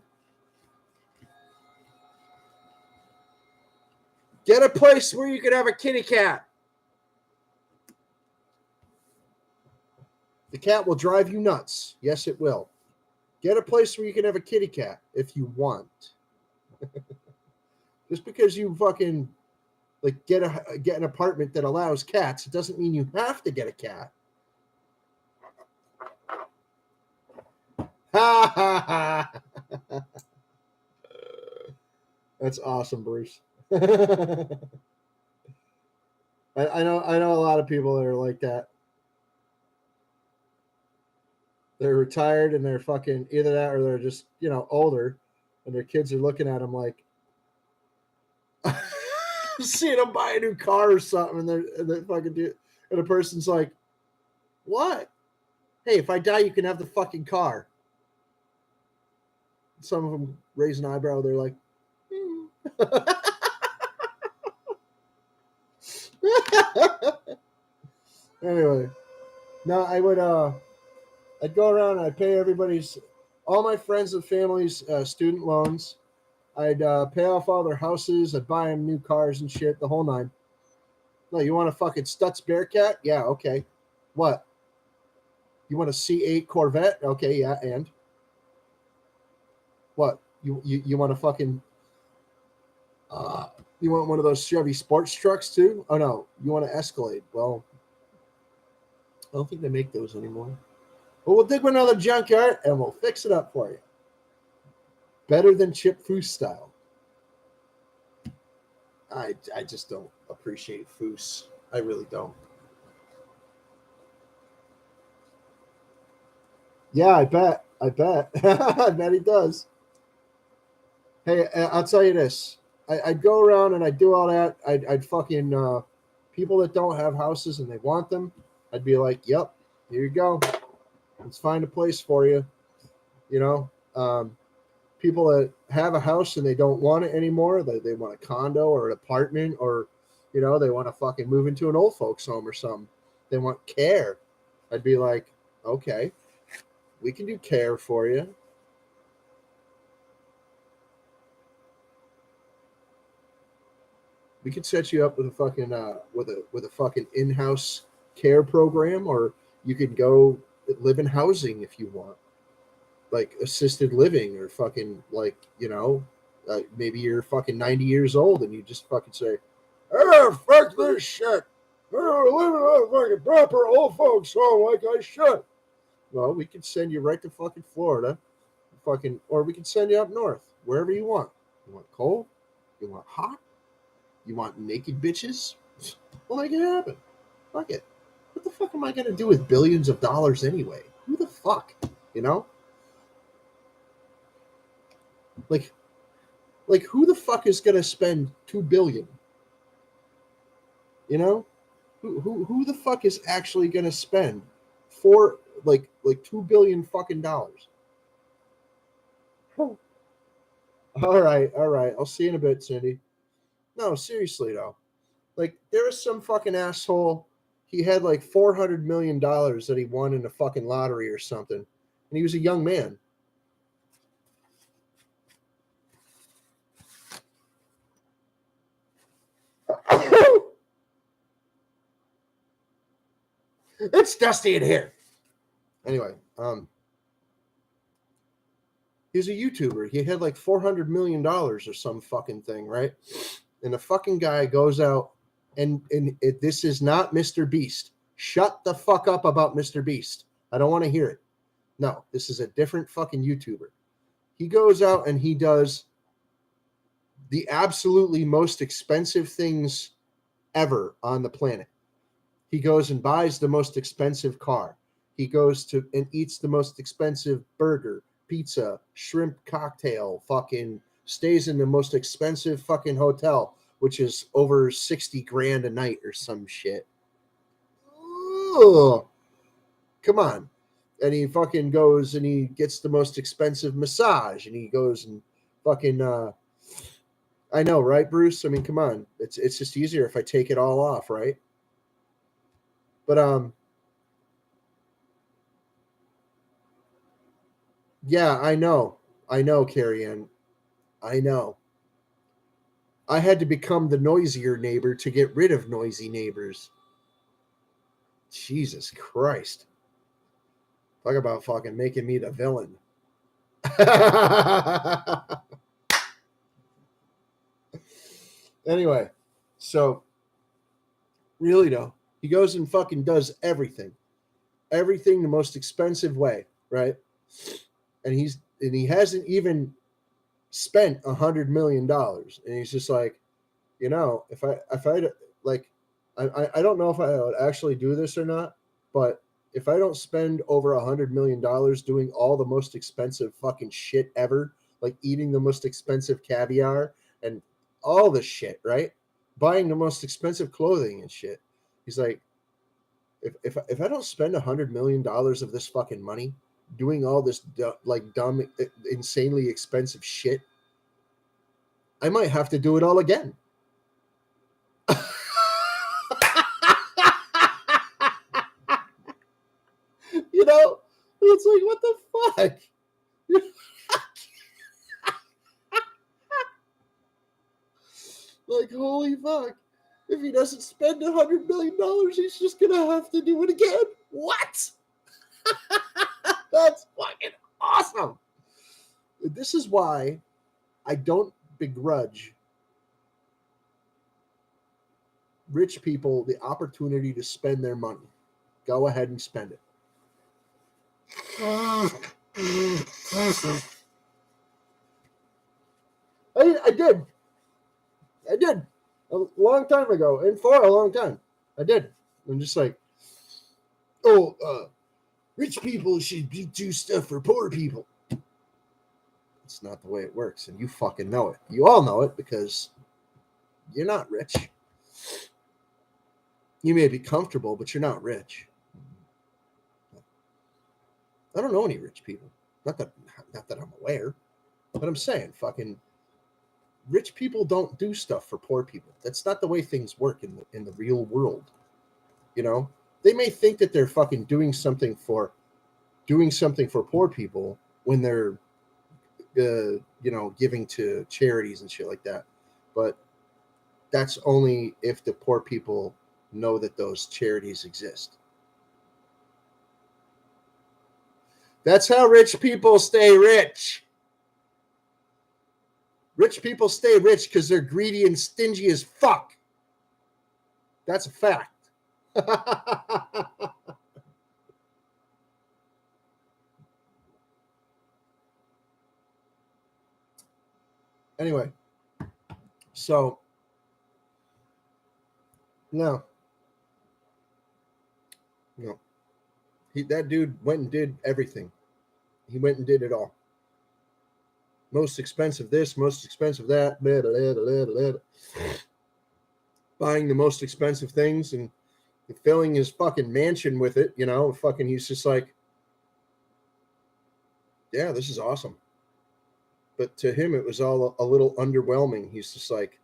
A: Get a place where you can have a kitty cat. The cat will drive you nuts. Yes, it will. Get a place where you can have a kitty cat if you want. Just because you fucking like get an apartment that allows cats, it doesn't mean you have to get a cat. Ha ha ha. That's awesome, Bruce. I know a lot of people that are like that. They're retired and they're fucking either that or they're just, older and their kids are looking at them like seeing them buy a new car or something and they're fucking do, and the person's like, what? Hey, if I die, you can have the fucking car. Some of them raise an eyebrow. They're like, Anyway, no, I'd go around and I'd pay all my friends and family's student loans. I'd pay off all their houses. I'd buy them new cars and shit, the whole nine. No, you want a fucking Stutz Bearcat? Yeah, okay. What? You want a C8 Corvette? Okay, yeah, and? What? You want a fucking... you want one of those Chevy sports trucks too? Oh, no. You want an Escalade? Well, I don't think they make those anymore. Well, we'll dig another junkyard and we'll fix it up for you. Better than Chip Foose style. I just don't appreciate Foose. I really don't. Yeah, I bet. I bet he does. Hey, I'll tell you this. I'd go around and I'd do all that. I'd fucking people that don't have houses and they want them. I'd be like, yep, here you go. Let's find a place for you. people that have a house and they don't want it anymore. They want a condo or an apartment, or they want to fucking move into an old folks home or something. They want care. I'd be like, okay, we can do care for you. We could set you up with a fucking with a fucking in-house care program, or you could go live in housing if you want, like assisted living, or fucking like maybe you're fucking 90 years old and you just fucking say, "Oh, fuck this shit. Oh, living in a fucking proper old folks home like I should." Well, we could send you right to fucking Florida, or we could send you up north, wherever you want. You want cold? You want hot? You want naked bitches? Well, make it happen. Fuck it. What the fuck am I gonna do with billions of dollars anyway? Who the fuck? You know? Like, who the fuck is gonna spend $2 billion? You know? Who the fuck is actually gonna spend for like $2 billion fucking dollars? All right, all right. I'll see you in a bit, Cindy. No, seriously though. Like there was some fucking asshole. He had like $400 million that he won in a fucking lottery or something, and he was a young man. It's dusty in here. Anyway, he's a YouTuber. He had like $400 million or some fucking thing, right? And the fucking guy goes out and this is not Mr. Beast. Shut the fuck up about Mr. Beast. I don't want to hear it. No, this is a different fucking YouTuber. He goes out and he does the absolutely most expensive things ever on the planet. He goes and buys the most expensive car. He goes to and eats the most expensive burger, pizza, shrimp cocktail, fucking stays in the most expensive fucking hotel, which is over 60 grand a night or some shit. Ugh. Come on. And he fucking goes and he gets the most expensive massage, and he goes and fucking I know, right, Bruce? I mean, come on. It's just easier if I take it all off, right? But yeah, I know. I know, Carrie Ann. I know. I had to become the noisier neighbor to get rid of noisy neighbors. Jesus Christ. Talk about fucking making me the villain. Anyway, so really though, he goes and fucking does everything. Everything the most expensive way, right? And he hasn't even spent $100 million. And he's just like, if I like I don't know if I would actually do this or not, but if I don't spend over $100 million doing all the most expensive fucking shit ever, like eating the most expensive caviar and all the shit, right? Buying the most expensive clothing and shit. He's like, if I don't spend $100 million of this fucking money doing all this dumb, insanely expensive shit, I might have to do it all again. It's like, what the fuck? Like, holy fuck. If he doesn't spend $100 million, he's just gonna have to do it again. What? That's fucking awesome. This is why I don't begrudge rich people the opportunity to spend their money. Go ahead and spend it. I did. I did. A long time ago, and for a long time. I did. I'm just like, rich people should do stuff for poor people. It's not the way it works, and you fucking know it. You all know it because you're not rich. You may be comfortable, but you're not rich. I don't know any rich people. Not that I'm aware. But I'm saying, fucking rich people don't do stuff for poor people. That's not the way things work in the real world. You know, they may think that they're fucking doing something for poor people when they're giving to charities and shit like that. But that's only if the poor people know that those charities exist. That's how rich people stay rich. Rich people stay rich because they're greedy and stingy as fuck. That's a fact. Anyway, so no, no, that dude went and did everything. He went and did it all. Most expensive this, most expensive that, blah, blah, blah, blah, blah. Buying the most expensive things and filling his fucking mansion with it. Fucking he's just like, yeah, this is awesome. But to him, it was all a little underwhelming. He's just like,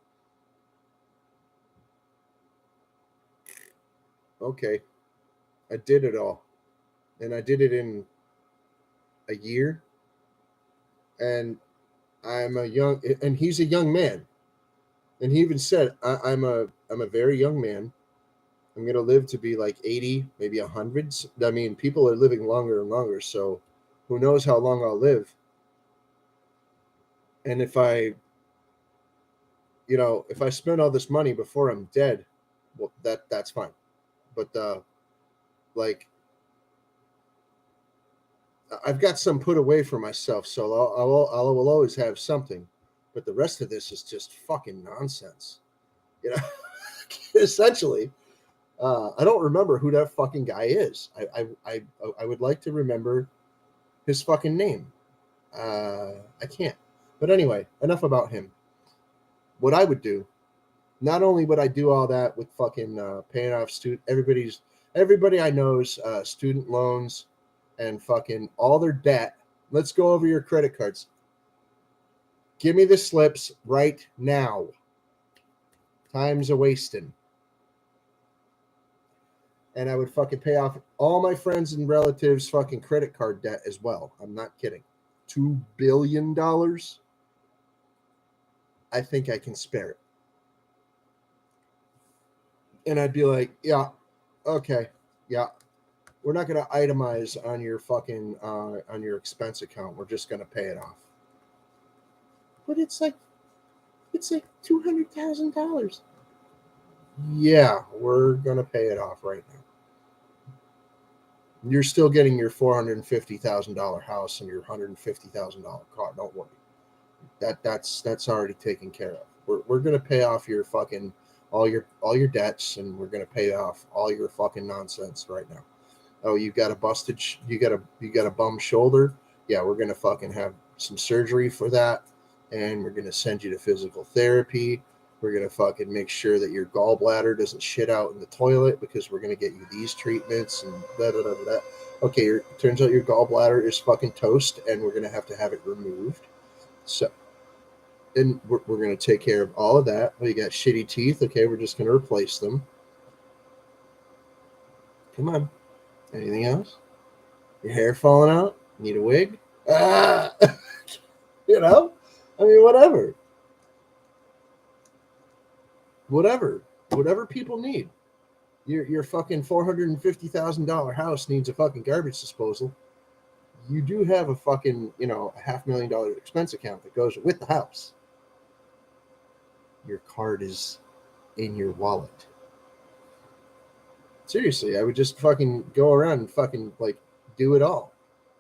A: okay, I did it all. And I did it in a year. And and he's a young man. And he even said, I'm a very young man. I'm going to live to be like 80, maybe 100. I mean, people are living longer and longer. So who knows how long I'll live. And if I spend all this money before I'm dead, well, that's fine. But like, I've got some put away for myself, so I will always have something. But the rest of this is just fucking nonsense. Essentially, I don't remember who that fucking guy is. I would like to remember his fucking name. I can't. But anyway, enough about him. What I would do, not only would I do all that with fucking paying off everybody I know's student loans and fucking all their debt. Let's go over your credit cards. Give me the slips right now. Time's a wasting. And I would fucking pay off all my friends and relatives' fucking credit card debt as well. I'm not kidding. $2 billion? I think I can spare it. And I'd be like, yeah, okay, yeah. We're not going to itemize on your fucking, on your expense account. We're just going to pay it off. But it's like $200,000. Yeah, we're going to pay it off right now. You're still getting your $450,000 house and your $150,000 car. Don't worry. That's already taken care of. We're gonna pay off your fucking all your debts, and we're gonna pay off all your fucking nonsense right now. Oh, you got a bum shoulder. Yeah, we're gonna fucking have some surgery for that, and we're gonna send you to physical therapy. We're going to fucking make sure that your gallbladder doesn't shit out in the toilet because we're going to get you these treatments and da da da da. Okay, turns out your gallbladder is fucking toast and we're going to have it removed. So, and we're going to take care of all of that. Well, you got shitty teeth. Okay, we're just going to replace them. Come on. Anything else? Your hair falling out? Need a wig? Ah! I mean, whatever. Whatever people need. Your fucking $450,000 house needs a fucking garbage disposal. You do have a fucking $500,000 expense account that goes with the house. Your card is in your wallet. Seriously, I would just fucking go around and fucking like do it all.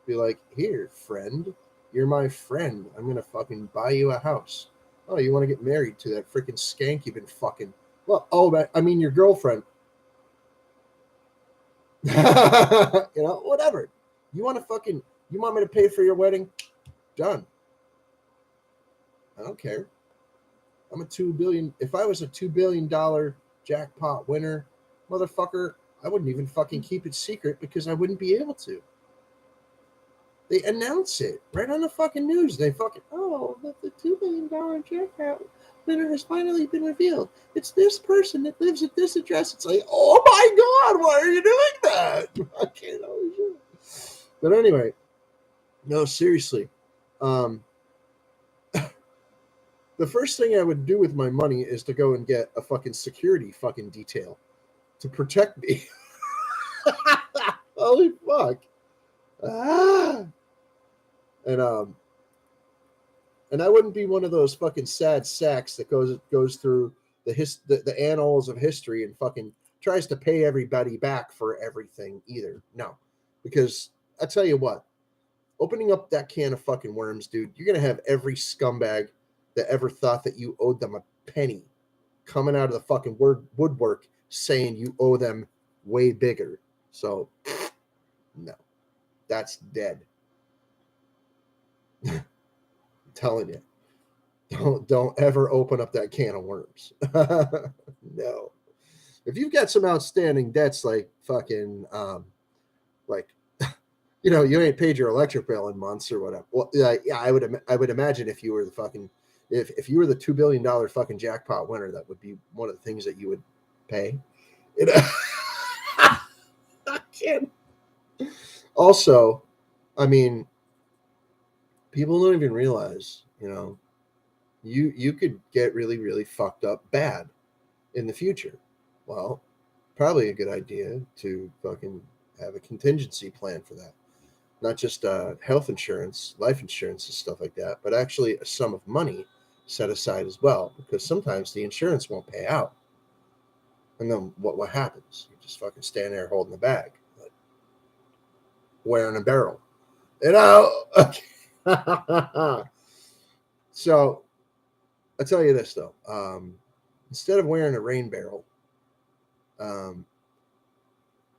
A: Be like, here, friend, you're my friend. I'm gonna fucking buy you a house. Oh, you want to get married to that freaking skank you've been fucking? Well, I mean your girlfriend. Whatever. You want me to pay for your wedding? Done. I don't care. I'm a $2 billion. If I was a $2 billion jackpot winner, motherfucker, I wouldn't even fucking keep it secret because I wouldn't be able to. They announce it right on the fucking news. They fucking, oh, the $2 billion jackpot winner has finally been revealed. It's this person that lives at this address. It's like, oh my God, why are you doing that? I can't always do it. But anyway, no, seriously. The first thing I would do with my money is to go and get a fucking security fucking detail to protect me. Holy fuck. Ah. And I wouldn't be one of those fucking sad sacks that goes through the annals of history and fucking tries to pay everybody back for everything either. No. Because I tell you what, opening up that can of fucking worms, dude, you're gonna have every scumbag that ever thought that you owed them a penny coming out of the fucking woodwork saying you owe them way bigger. So no. That's dead. I'm telling you. Don't ever open up that can of worms. No. If you've got some outstanding debts like fucking like you ain't paid your electric bill in months or whatever. Well, yeah, I would imagine if you were the fucking if you were the $2 billion fucking jackpot winner, that would be one of the things that you would pay. I can't. Also, I mean, people don't even realize, you could get really, really fucked up bad in the future. Well, probably a good idea to fucking have a contingency plan for that. Not just health insurance, life insurance, and stuff like that, but actually a sum of money set aside as well, because sometimes the insurance won't pay out. And then what happens? You just fucking stand there holding the bag, like wearing a barrel. So I'll tell you this though. Instead of wearing a rain barrel,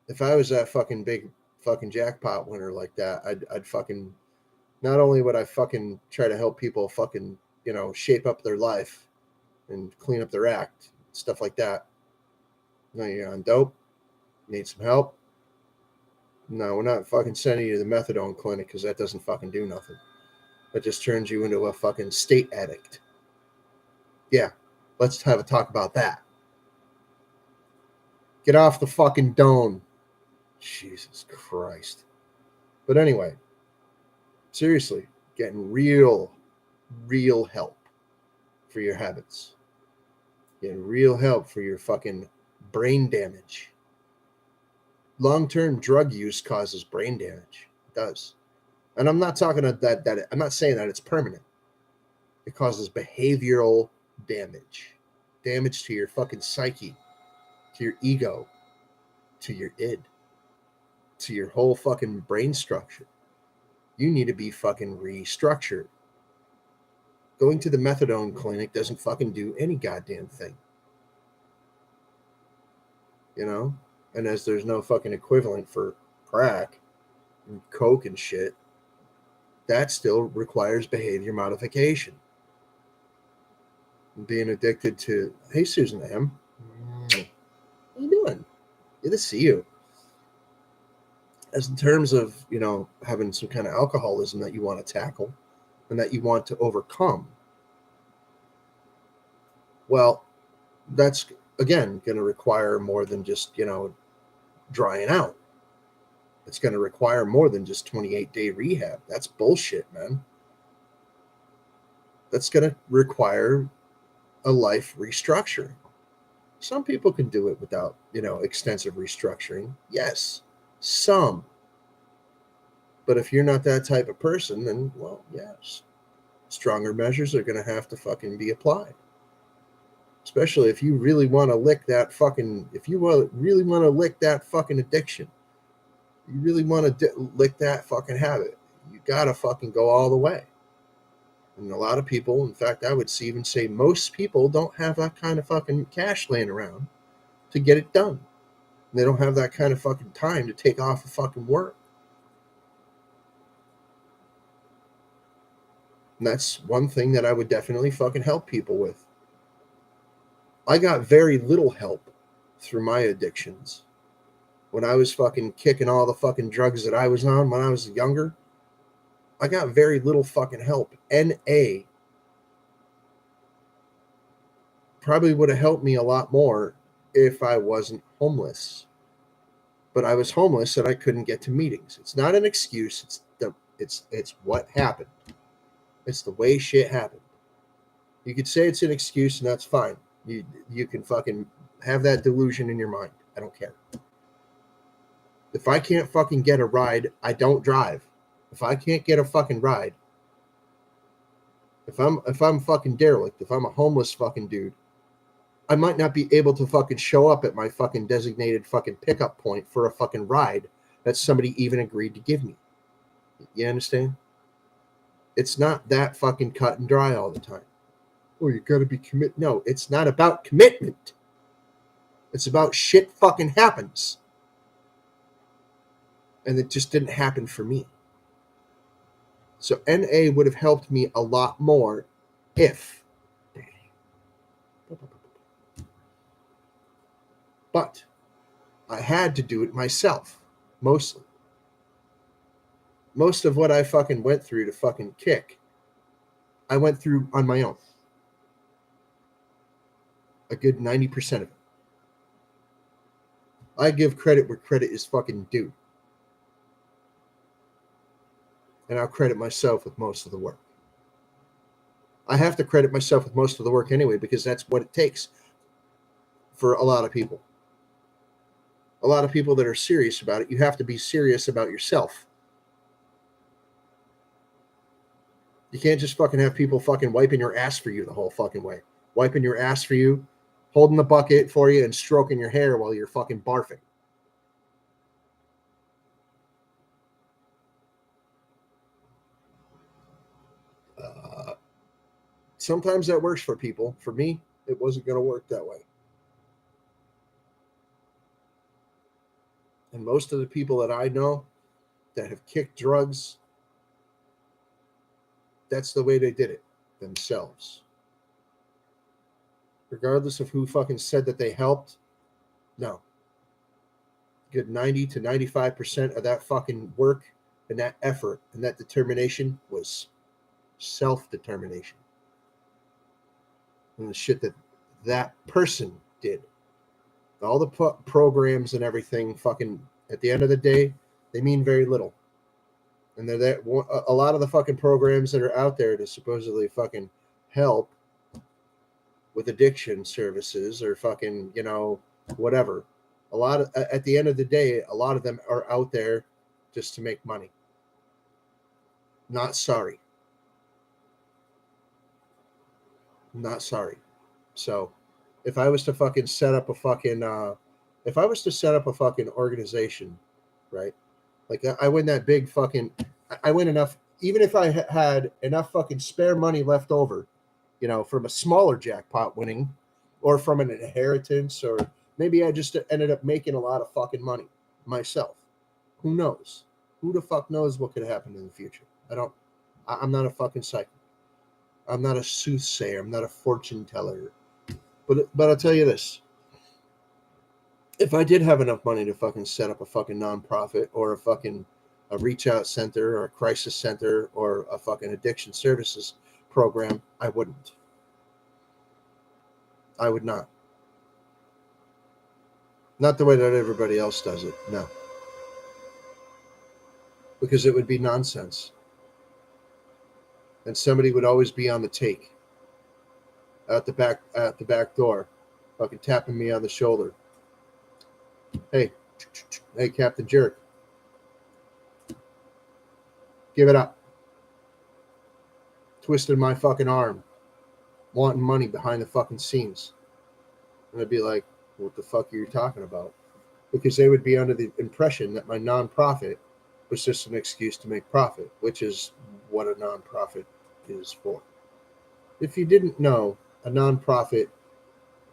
A: if I was that fucking big fucking jackpot winner like that, I'd fucking, not only would I fucking try to help people fucking, shape up their life and clean up their act, stuff like that. No, you're on dope. Need some help? No, we're not fucking sending you to the methadone clinic because that doesn't fucking do nothing. That just turns you into a fucking state addict. Yeah, let's have a talk about that. Get off the fucking dome. Jesus Christ. But anyway, seriously, getting real help for your habits. Getting real help for your fucking brain damage. Long-term drug use causes brain damage. It does. And I'm not talking that I'm not saying that it's permanent. It causes behavioral damage. Damage to your fucking psyche, to your ego, to your id, to your whole fucking brain structure. You need to be fucking restructured. Going to the methadone clinic doesn't fucking do any goddamn thing. And as there's no fucking equivalent for crack and coke and shit, that still requires behavior modification. Being addicted to, hey, Susan M. How you doing? Good to see you. As in terms of, having some kind of alcoholism that you want to tackle and that you want to overcome, well, that's, again, going to require more than just, drying out. It's going to require more than just 28-day rehab. That's bullshit, man. That's going to require a life restructuring. Some people can do it without, extensive restructuring. Yes, some. But if you're not that type of person, then, well, yes, stronger measures are going to have to fucking be applied. Especially if you really want to lick that fucking, really want to lick that fucking addiction. You really want to lick that fucking habit. You got to fucking go all the way. And a lot of people, in fact, I would even say most people don't have that kind of fucking cash laying around to get it done. And they don't have that kind of fucking time to take off of fucking work. And that's one thing that I would definitely fucking help people with. I got very little help through my addictions. When I was fucking kicking all the fucking drugs that I was on when I was younger, I got very little fucking help. NA probably would have helped me a lot more if I wasn't homeless. But I was homeless and I couldn't get to meetings. It's not an excuse. It's what happened. It's the way shit happened. You could say it's an excuse and that's fine. You can fucking have that delusion in your mind. I don't care. If I can't fucking get a ride, I don't drive. If I can't get a fucking ride, if I'm fucking derelict, if I'm a homeless fucking dude, I might not be able to fucking show up at my fucking designated fucking pickup point for a fucking ride that somebody even agreed to give me. You understand? It's not that fucking cut and dry all the time. Oh, you gotta be commit. No, it's not about commitment. It's about shit fucking happens. And it just didn't happen for me. So NA would have helped me a lot more if. But I had to do it myself, mostly. Most of what I fucking went through to fucking kick, I went through on my own. A good 90% of it. I give credit where credit is fucking due. And I'll credit myself with most of the work. I have to credit myself with most of the work anyway, because that's what it takes for a lot of people. A lot of people that are serious about it, you have to be serious about yourself. You can't just fucking have people fucking wiping your ass for you the whole fucking way. Wiping your ass for you, holding the bucket for you, and stroking your hair while you're fucking barfing. Sometimes that works for people. For me, it wasn't going to work that way. And most of the people that I know that have kicked drugs, that's the way they did it themselves. Regardless of who fucking said that they helped, no. Good 90 to 95% of that fucking work and that effort and that determination was self-determination. And the shit that person did. All the programs and everything, fucking, at the end of the day, they mean very little. And they're that a lot of the fucking programs that are out there to supposedly fucking help with addiction services or fucking, whatever. A lot of, at the end of the day, a lot of them are out there just to make money. Not sorry. Not sorry. So if I was to fucking set up a fucking organization, right? Like I win that big fucking, I win enough, even if I had enough fucking spare money left over, from a smaller jackpot winning or from an inheritance, or maybe I just ended up making a lot of fucking money myself. Who knows? Who the fuck knows what could happen in the future? I'm not a fucking psychic. I'm not a soothsayer. I'm not a fortune teller. But I'll tell you this. If I did have enough money to fucking set up a fucking nonprofit or a reach out center or a crisis center or a fucking addiction services program, I wouldn't. I would not. Not the way that everybody else does it, no. Because it would be nonsense. And somebody would always be on the take. At the back door, fucking tapping me on the shoulder. Hey, Captain Jerk. Give it up. Twisted my fucking arm. Wanting money behind the fucking scenes. And I'd be like, what the fuck are you talking about? Because they would be under the impression that my nonprofit was just an excuse to make profit, which is what a nonprofit is for. If you didn't know, a nonprofit,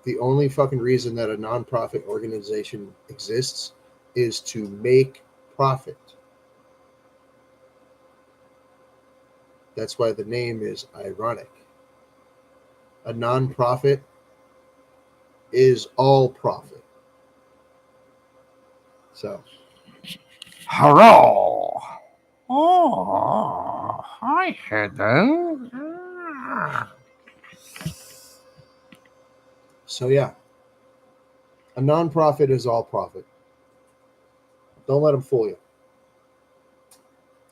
A: the only fucking reason that a nonprofit organization exists is to make profit. That's why the name is ironic. A nonprofit is all profit. So,
B: hurrah! Oh. hi, Hidden.
A: So yeah, a nonprofit is all profit. Don't let them fool you.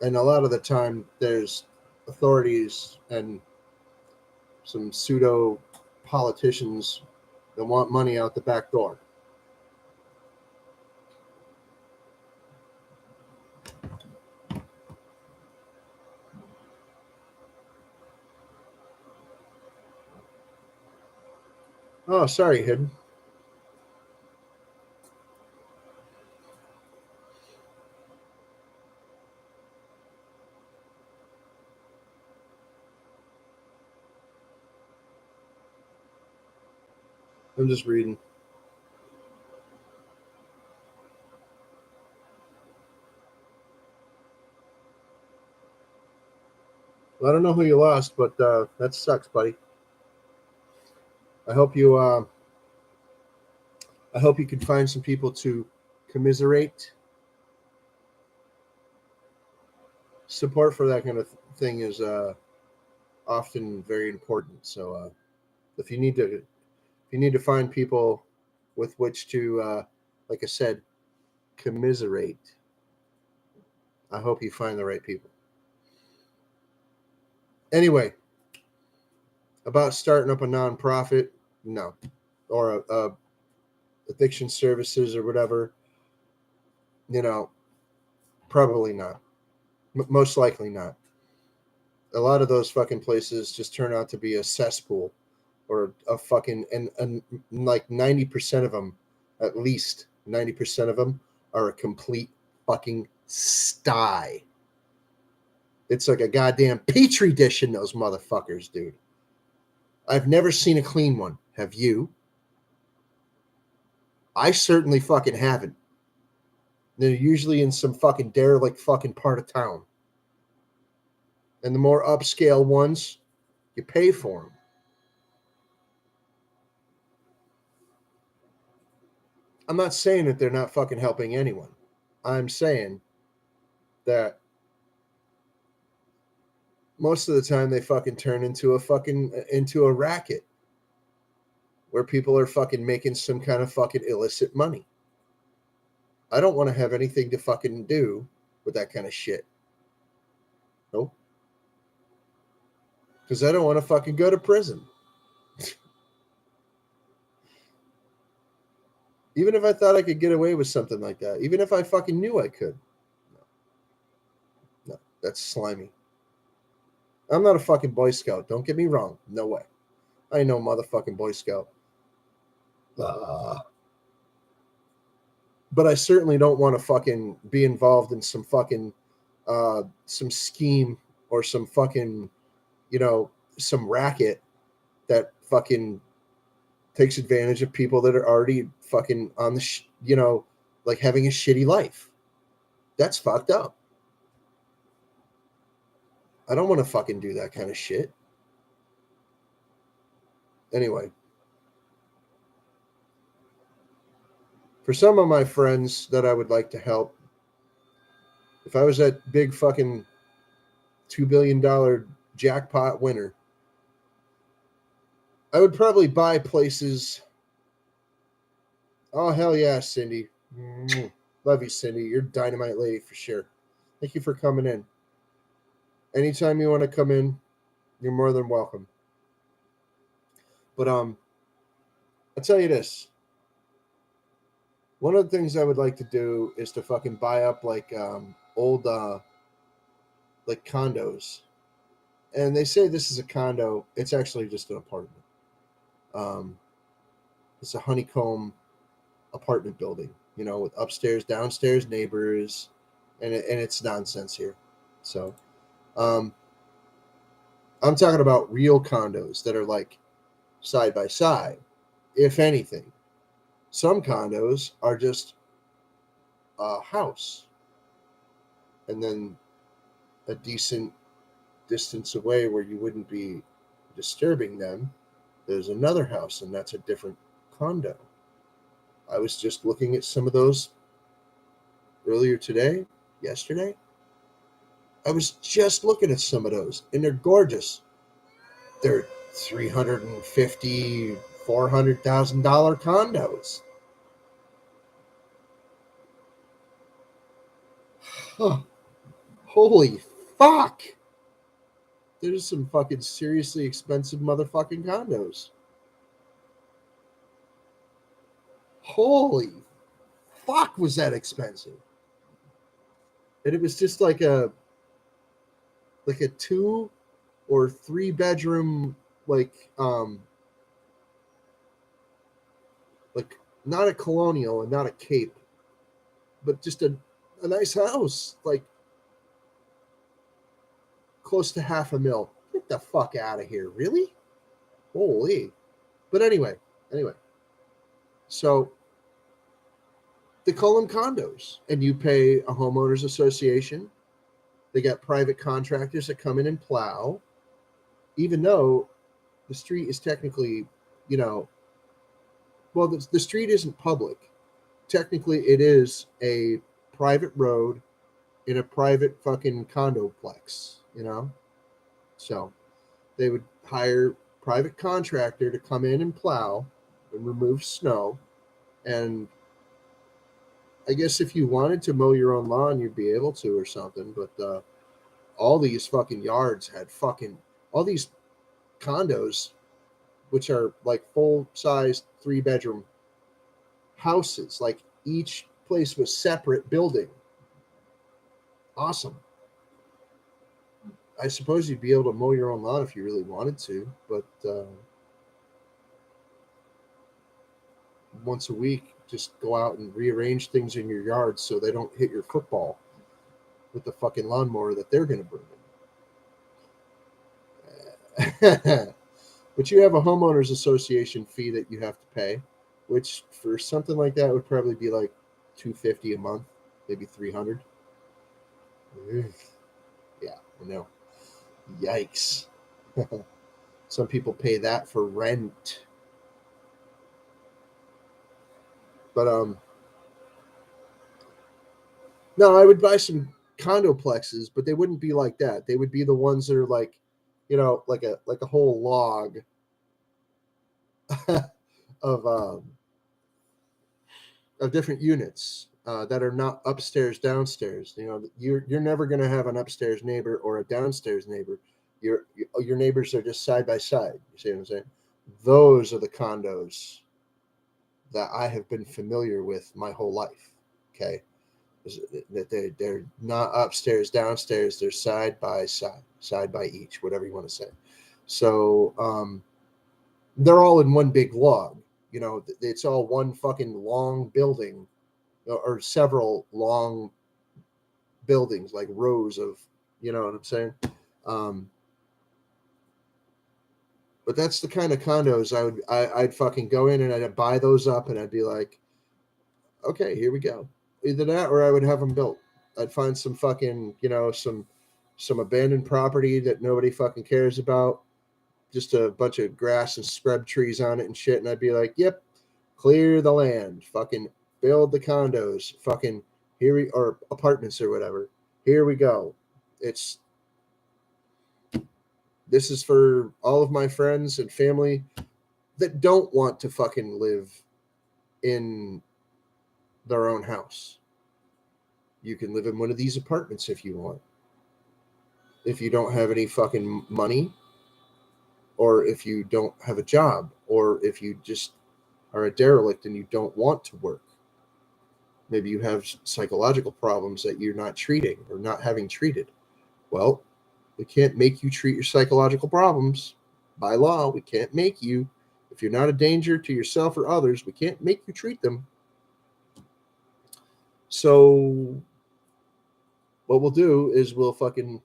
A: And a lot of the time, there's authorities and some pseudo politicians that want money out the back door. Oh, sorry, Hidden. I'm just reading. Well, I don't know who you lost, but that sucks, buddy. I hope you. I hope you can find some people to commiserate. Support for that kind of thing is often very important. So if you need to find people with which to, like I said, commiserate, I hope you find the right people. Anyway, about starting up a nonprofit, no, or a addiction services or whatever, probably not. Most likely not. A lot of those fucking places just turn out to be a cesspool or a fucking and like 90% of them, at least 90% of them, are a complete fucking sty. It's like a goddamn petri dish in those motherfuckers, dude. I've never seen a clean one. Have you? I certainly fucking haven't. They're usually in some fucking derelict fucking part of town. And the more upscale ones, you pay for them. I'm not saying that they're not fucking helping anyone. I'm saying that most of the time they fucking turn into a racket where people are fucking making some kind of fucking illicit money. I don't want to have anything to fucking do with that kind of shit. Nope. Because I don't want to fucking go to prison. Even if I thought I could get away with something like that. Even if I fucking knew I could. No, that's slimy. I'm not a fucking Boy Scout. Don't get me wrong. No way. I ain't no motherfucking Boy Scout. But I certainly don't want to fucking be involved in some fucking some scheme or some fucking, some racket that fucking takes advantage of people that are already fucking on the, like having a shitty life. That's fucked up. I don't want to fucking do that kind of shit. Anyway, for some of my friends that I would like to help, if I was that big fucking $2 billion jackpot winner, I would probably buy places. Oh, hell yeah, Cindy. Love you, Cindy. You're a dynamite lady for sure. Thank you for coming in. Anytime you want to come in, you're more than welcome. But I'll tell you this. One of the things I would like to do is to fucking buy up like old like condos. And they say this is a condo. It's actually just an apartment. It's a honeycomb apartment building, with upstairs, downstairs neighbors, and it's nonsense here. So, I'm talking about real condos that are like side by side. If anything, some condos are just a house, and then a decent distance away where you wouldn't be disturbing them, there's another house, and that's a different condo. I was just looking at some of those earlier today, yesterday. I was just looking at some of those, and they're gorgeous. They're 350, $400,000 condos. Huh. Holy fuck! There's some fucking seriously expensive motherfucking condos. Holy fuck, was that expensive? And it was just like a 2 or 3 bedroom, like like not a colonial and not a cape, but just a nice house, like close to half a mil. Get the fuck out of here, really? Holy! But anyway, so they call them condos, and you pay a homeowners association. They got private contractors that come in and plow, even though the street is technically, you know, well, the street isn't public. Technically, it is a private road in a private fucking condoplex, you know? So they would hire private contractor to come in and plow and remove snow. And I guess if you wanted to mow your own lawn, you'd be able to or something. But all these fucking yards had fucking all these condos, which are like full size 3 bedroom houses. Like each place was separate building. Awesome. I suppose you'd be able to mow your own lawn if you really wanted to, but once a week, just go out and rearrange things in your yard so they don't hit your football with the fucking lawnmower that they're going to bring in. But you have a homeowners association fee that you have to pay, which for something like that would probably be like 250 a month, maybe 300. Yeah, I know. Yikes. Some people pay that for rent. But no, I would buy some condoplexes, but they wouldn't be like that. They would be the ones that are like, like a whole log of of different units that are not upstairs downstairs. You know, you're never going to have an upstairs neighbor or a downstairs neighbor. Your neighbors are just side by side. You see what I'm saying? Those are the condos that I have been familiar with my whole life. Okay, that they're not upstairs downstairs. They're side by side, side by each, whatever you want to say. So they're all in one big log. You know, it's all one fucking long building or several long buildings, like rows of, you know what I'm saying? Um, but that's the kind of condos I'd fucking go in and I'd buy those up and I'd be like, okay, here we go. Either that or I would have them built. I'd find some fucking, some abandoned property that nobody fucking cares about, just a bunch of grass and scrub trees on it and shit, and I'd be like, yep, clear the land, fucking build the condos, fucking or apartments or whatever. Here we go. It's This is for all of my friends and family that don't want to fucking live in their own house. You can live in one of these apartments if you want. If you don't have any fucking money, or if you don't have a job, or if you just are a derelict and you don't want to work. Maybe you have psychological problems that you're not treating or not having treated. Well, we can't make you treat your psychological problems. By law, we can't make you. If you're not a danger to yourself or others, we can't make you treat them. So what we'll do is we'll fucking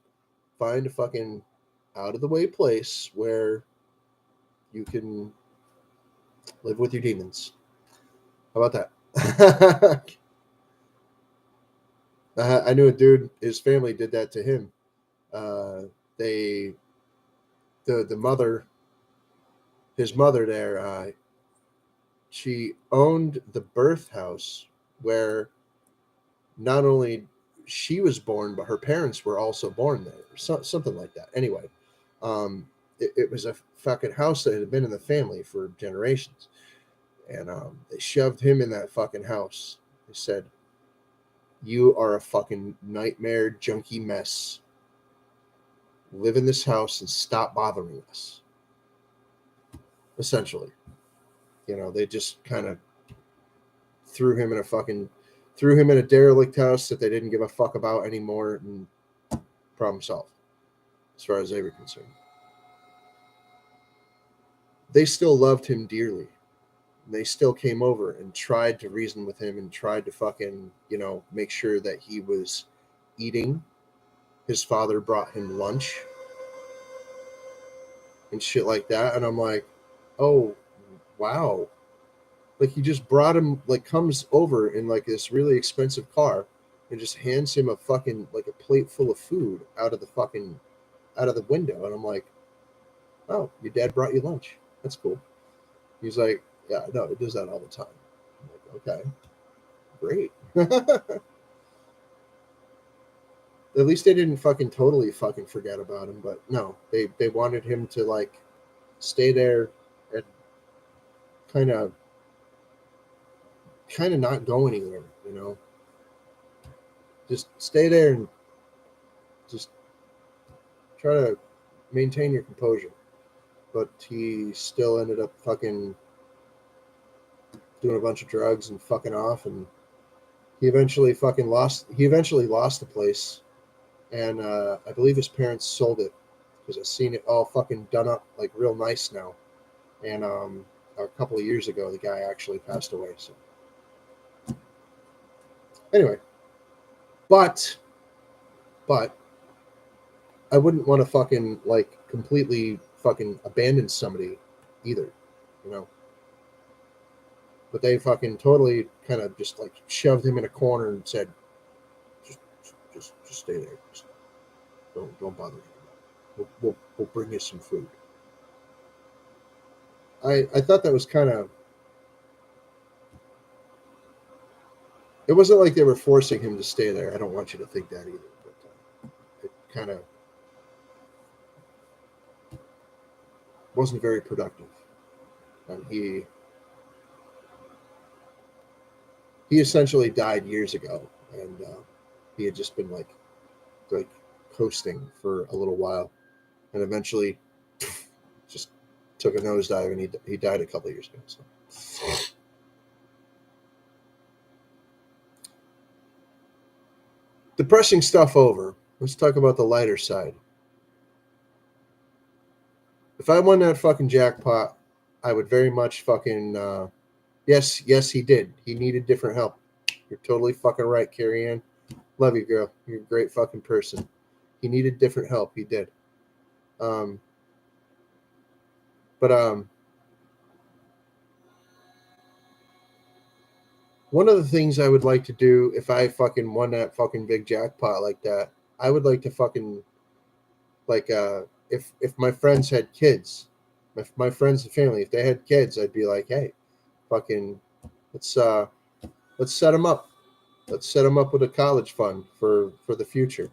A: find a fucking out of the way place where you can live with your demons. How about that? I knew a dude, his family did that to him. They the mother, his mother there, she owned the birth house where not only she was born, but her parents were also born there, something like that. Anyway, it was a fucking house that had been in the family for generations, and they shoved him in that fucking house. They said, "You are a fucking nightmare, junky mess. Live in this house and stop bothering us." Essentially, they just kind of threw him in a fucking threw him in a derelict house that they didn't give a fuck about anymore, and problem solved as far as they were concerned. They still loved him dearly. They still came over and tried to reason with him and tried to fucking, make sure that he was eating. His father brought him lunch and shit like that. And I'm like, oh, wow. Like, he just brought him, like, comes over in like this really expensive car and just hands him a fucking, like, a plate full of food out of the window. And I'm like, oh, your dad brought you lunch. That's cool. He's like, yeah, no, it does that all the time. I'm like, okay, great. At least they didn't fucking totally fucking forget about him, but no, they wanted him to like stay there and kind of not go anywhere. Just stay there and just try to maintain your composure. But he still ended up fucking doing a bunch of drugs and fucking off, and he eventually lost the place, and I believe his parents sold it because I've seen it all fucking done up like real nice now. And a couple of years ago, the guy actually passed away. So anyway, but I wouldn't want to fucking like completely fucking abandon somebody either, you know. But they fucking totally kind of just like shoved him in a corner and said, just stay there. Just don't bother anymore. We'll bring you some food. I thought that was kind of. It wasn't like they were forcing him to stay there. I don't want you to think that either. But it kind of wasn't very productive. And he essentially died years ago, and he had just been like coasting for a little while, and eventually just took a nosedive, and he died a couple of years ago. So. Depressing stuff over. Let's talk about the lighter side. If I won that fucking jackpot, I would very much fucking yes, he did. He needed different help. You're totally fucking right, Carrie Ann. Love you, girl. You're a great fucking person. He needed different help. He did. Um, but one of the things I would like to do if I fucking won that fucking big jackpot like that, I would like to fucking like if my friends had kids, my friends and family, if they had kids, I'd be like, hey, fucking let's uh let's set them up. Let's set them up with a college fund for the future.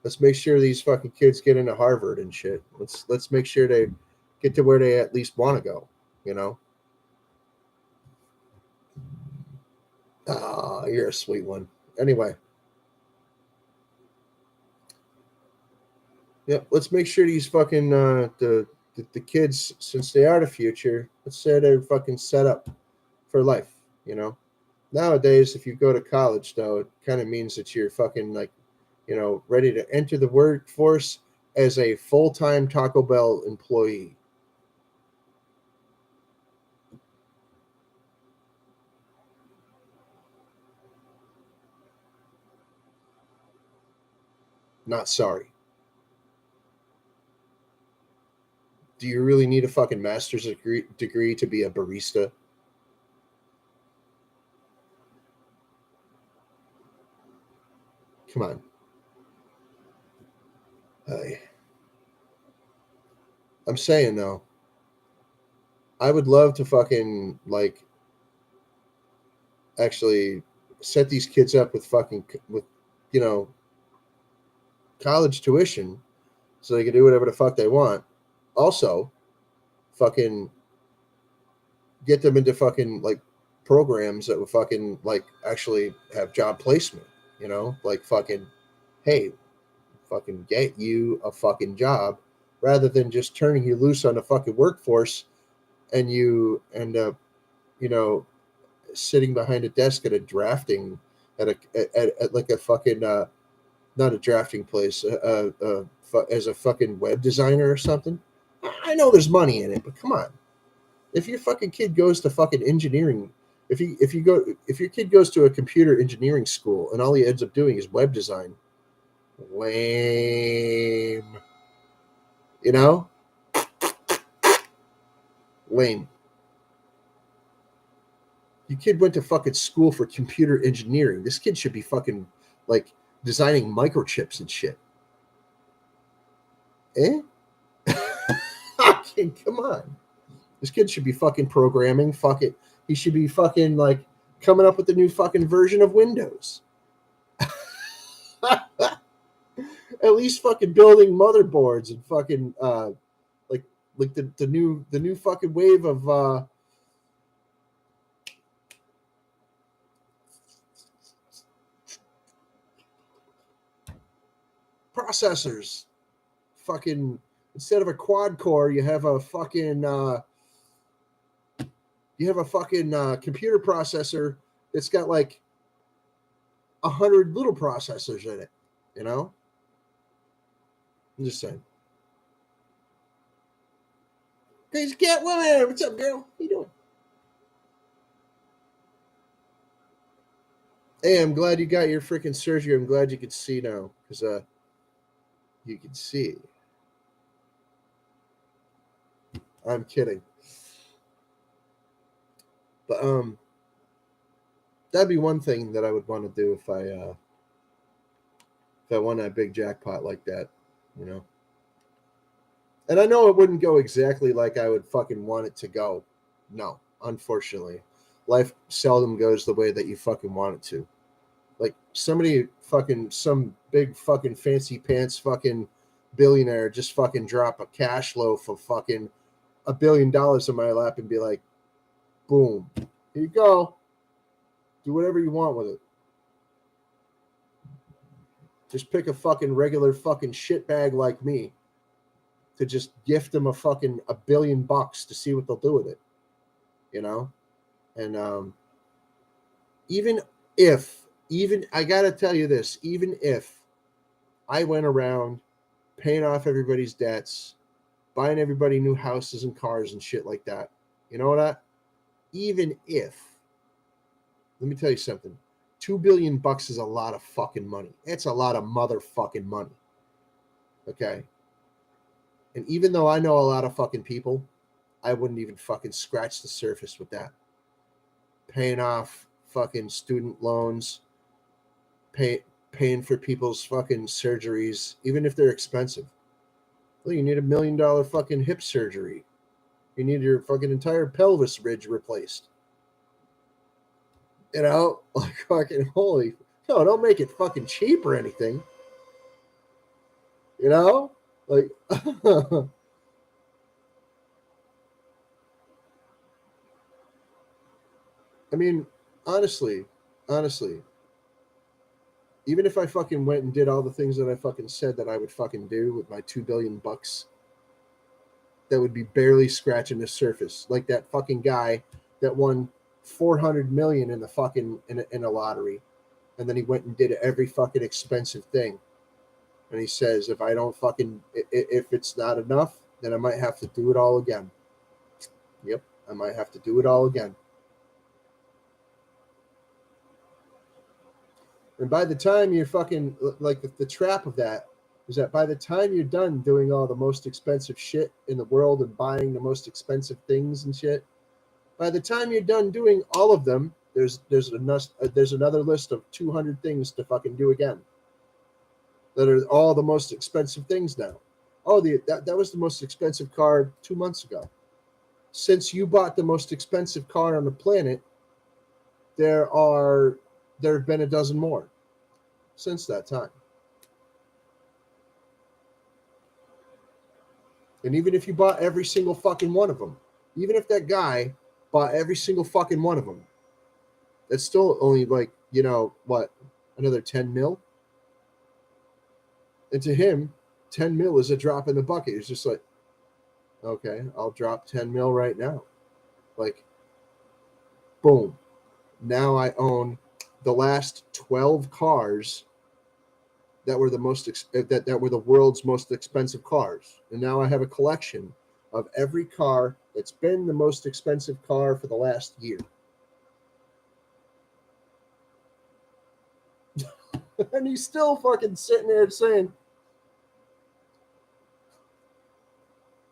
A: Let's make sure these fucking kids get into Harvard and shit. Let's make sure they get to where they at least want to go, you know? Ah, you're a sweet one. Anyway. Yep, let's make sure these fucking the kids, since they are the future, let's say they're fucking set up for life, you know? Nowadays, if you go to college though, it kind of means that you're fucking like, ready to enter the workforce as a full-time Taco Bell employee. Not sorry. Do you really need a fucking master's degree to be a barista? Come on. I, I'm saying though, I would love to fucking like actually set these kids up with fucking with you know, college tuition so they can do whatever the fuck they want. Also, fucking get them into fucking like programs that would fucking like actually have job placement, like fucking, hey, fucking get you a fucking job rather than just turning you loose on the fucking workforce and you end up, you know, sitting behind a desk at a drafting at like a fucking not a drafting place as a fucking web designer or something. I know there's money in it, but come on. If your fucking kid goes to fucking engineering, if your kid goes to a computer engineering school and all he ends up doing is web design, lame. You know? Lame. Your kid went to fucking school for computer engineering. This kid should be fucking like designing microchips and shit. Eh? Come on. This kid should be fucking programming. Fuck it. He should be fucking like coming up with the new fucking version of Windows. At least fucking building motherboards and fucking like the new fucking wave of processors. Fucking instead of a quad core, you have a fucking computer processor that's got like 100 little processors in it. You know, I'm just saying. Crazy cat woman, what's up, girl? How you doing? Hey, I'm glad you got your freaking surgery. I'm glad you could see now, because you can see. I'm kidding. But that'd be one thing that I would want to do if I won that big jackpot like that, you know. And I know it wouldn't go exactly like I would fucking want it to go. No, unfortunately. Life seldom goes the way that you fucking want it to. Like some big fucking fancy pants fucking billionaire just fucking drop a cash loaf of fucking $1 billion in my lap and be like, boom, here you go. Do whatever you want with it. Just pick a fucking regular fucking shitbag like me to just gift them a fucking $1 billion to see what they'll do with it, you know? And even I gotta tell you this, even if I went around paying off everybody's debts, buying everybody new houses and cars and shit like that, you know what? Even if, let me tell you something, $2 billion is a lot of fucking money. It's a lot of motherfucking money. Okay. And even though I know a lot of fucking people, I wouldn't even fucking scratch the surface with that. Paying off fucking student loans, paying for people's fucking surgeries, even if they're expensive. Well, you need $1 million fucking hip surgery. You need your fucking entire pelvis ridge replaced. You know, like fucking holy. No, don't make it fucking cheap or anything. You know, like. I mean, honestly, even if I fucking went and did all the things that I fucking said that I would fucking do with my $2 billion, that would be barely scratching the surface. Like that fucking guy that won 400 million in the fucking in a lottery, and then he went and did every fucking expensive thing. And he says, if I don't fucking, if it's not enough, then I might have to do it all again. Yep, I might have to do it all again. And by the time you're fucking, like the trap of that is that by the time you're done doing all the most expensive shit in the world and buying the most expensive things and shit, by the time you're done doing all of them, there's another list of 200 things to fucking do again. That are all the most expensive things now. Oh, that was the most expensive car 2 months ago. Since you bought the most expensive car on the planet, there have been a dozen more. since that time. And even if you bought every single fucking one of them, even if that guy bought every single fucking one of them, that's still only like, what, another 10 mil? And to him, 10 mil is a drop in the bucket. It's just like, okay, I'll drop 10 mil right now. Like, boom. Now I own the last 12 cars that were that were the world's most expensive cars. And now I have a collection of every car that's been the most expensive car for the last year. And he's still fucking sitting there saying,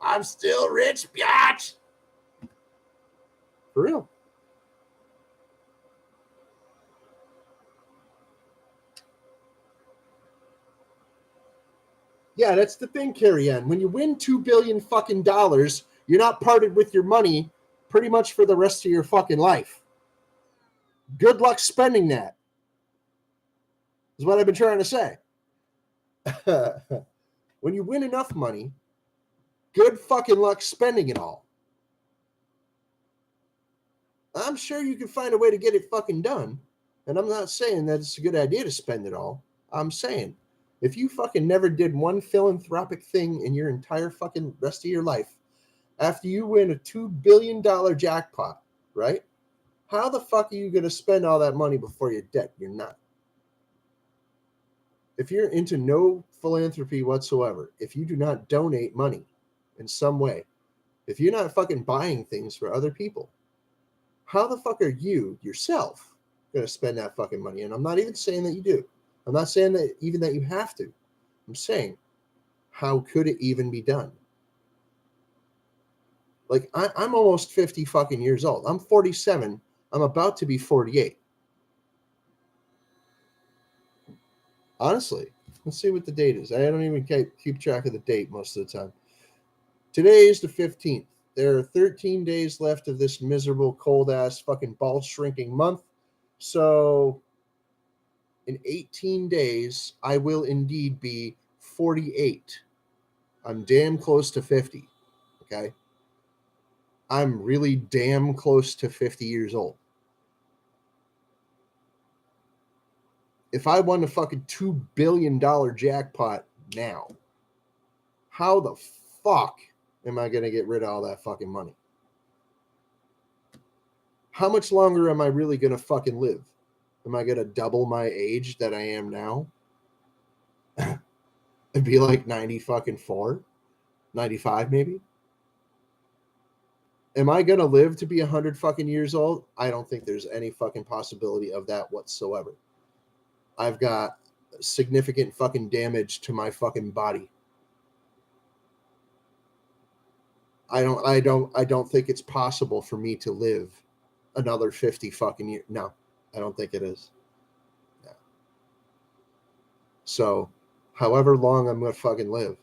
A: I'm still rich, biatch. For real. Yeah, that's the thing, Carrie Ann. When you win $2 billion fucking dollars, you're not parted with your money pretty much for the rest of your fucking life. Good luck spending that. Is what I've been trying to say. When you win enough money, good fucking luck spending it all. I'm sure you can find a way to get it fucking done. And I'm not saying that it's a good idea to spend it all. I'm saying if you fucking never did one philanthropic thing in your entire fucking rest of your life, after you win a $2 billion jackpot, right? How the fuck are you going to spend all that money before you're dead? You're not. If you're into no philanthropy whatsoever, if you do not donate money in some way, if you're not fucking buying things for other people, how the fuck are you yourself going to spend that fucking money? And I'm not even saying that you do. I'm not saying that even that you have to. I'm saying, how could it even be done? Like, I'm almost 50 fucking years old. I'm 47. I'm about to be 48. Honestly, let's see what the date is. I don't even keep track of the date most of the time. Today is the 15th. There are 13 days left of this miserable, cold-ass, fucking ball-shrinking month. So, in 18 days, I will indeed be 48. I'm damn close to 50, okay? I'm really damn close to 50 years old. If I won a fucking $2 billion jackpot now, how the fuck am I going to get rid of all that fucking money? How much longer am I really going to fucking live? Am I going to double my age that I am now? And be like 90 fucking 4? 95 maybe? Am I going to live to be 100 fucking years old? I don't think there's any fucking possibility of that whatsoever. I've got significant fucking damage to my fucking body. I don't think it's possible for me to live another 50 fucking years. No, I don't think it is. No. So, however long I'm going to fucking live,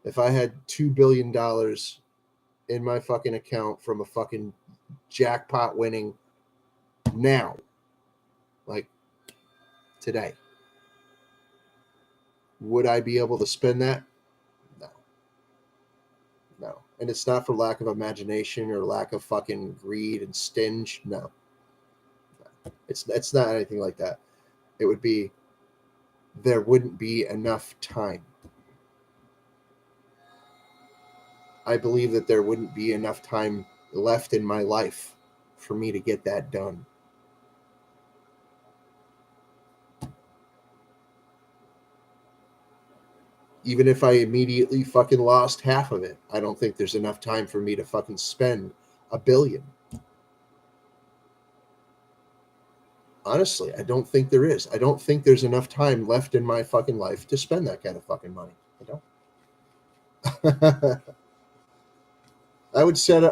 A: if I had $2 billion in my fucking account from a fucking jackpot winning now, like today, would I be able to spend that? No. And it's not for lack of imagination or lack of fucking greed and stinge. No. It's not anything like that. It would be, there wouldn't be enough time. I believe that there wouldn't be enough time left in my life for me to get that done. Even if I immediately fucking lost half of it, I don't think there's enough time for me to fucking spend $1 billion. Honestly, I don't think there is. I don't think there's enough time left in my fucking life to spend that kind of fucking money. I don't. I would set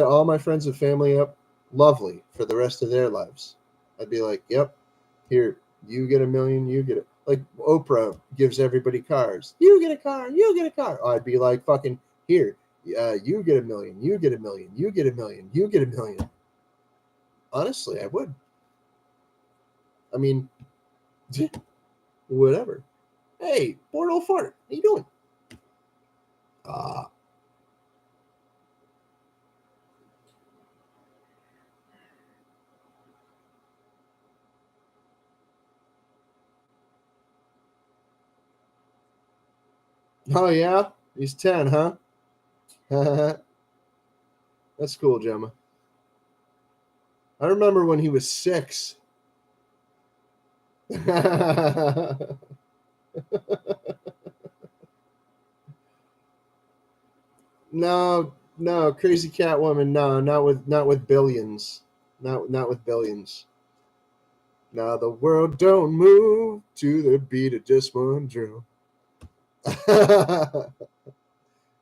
A: all my friends and family up lovely for the rest of their lives. I'd be like, yep, here, you get $1 million, you get it. Like Oprah gives everybody cars. You get a car, you get a car. I'd be like, fucking, here, you get $1 million, you get $1 million, you get $1 million, you get $1 million. Honestly, I would. I mean, Whatever. Hey, bored old fart. How you doing? Oh yeah, he's 10, huh? That's cool, Gemma. I remember when he was 6. No, no, crazy Catwoman. No, not with billions. Not with billions. Now the world don't move to the beat of just one drum.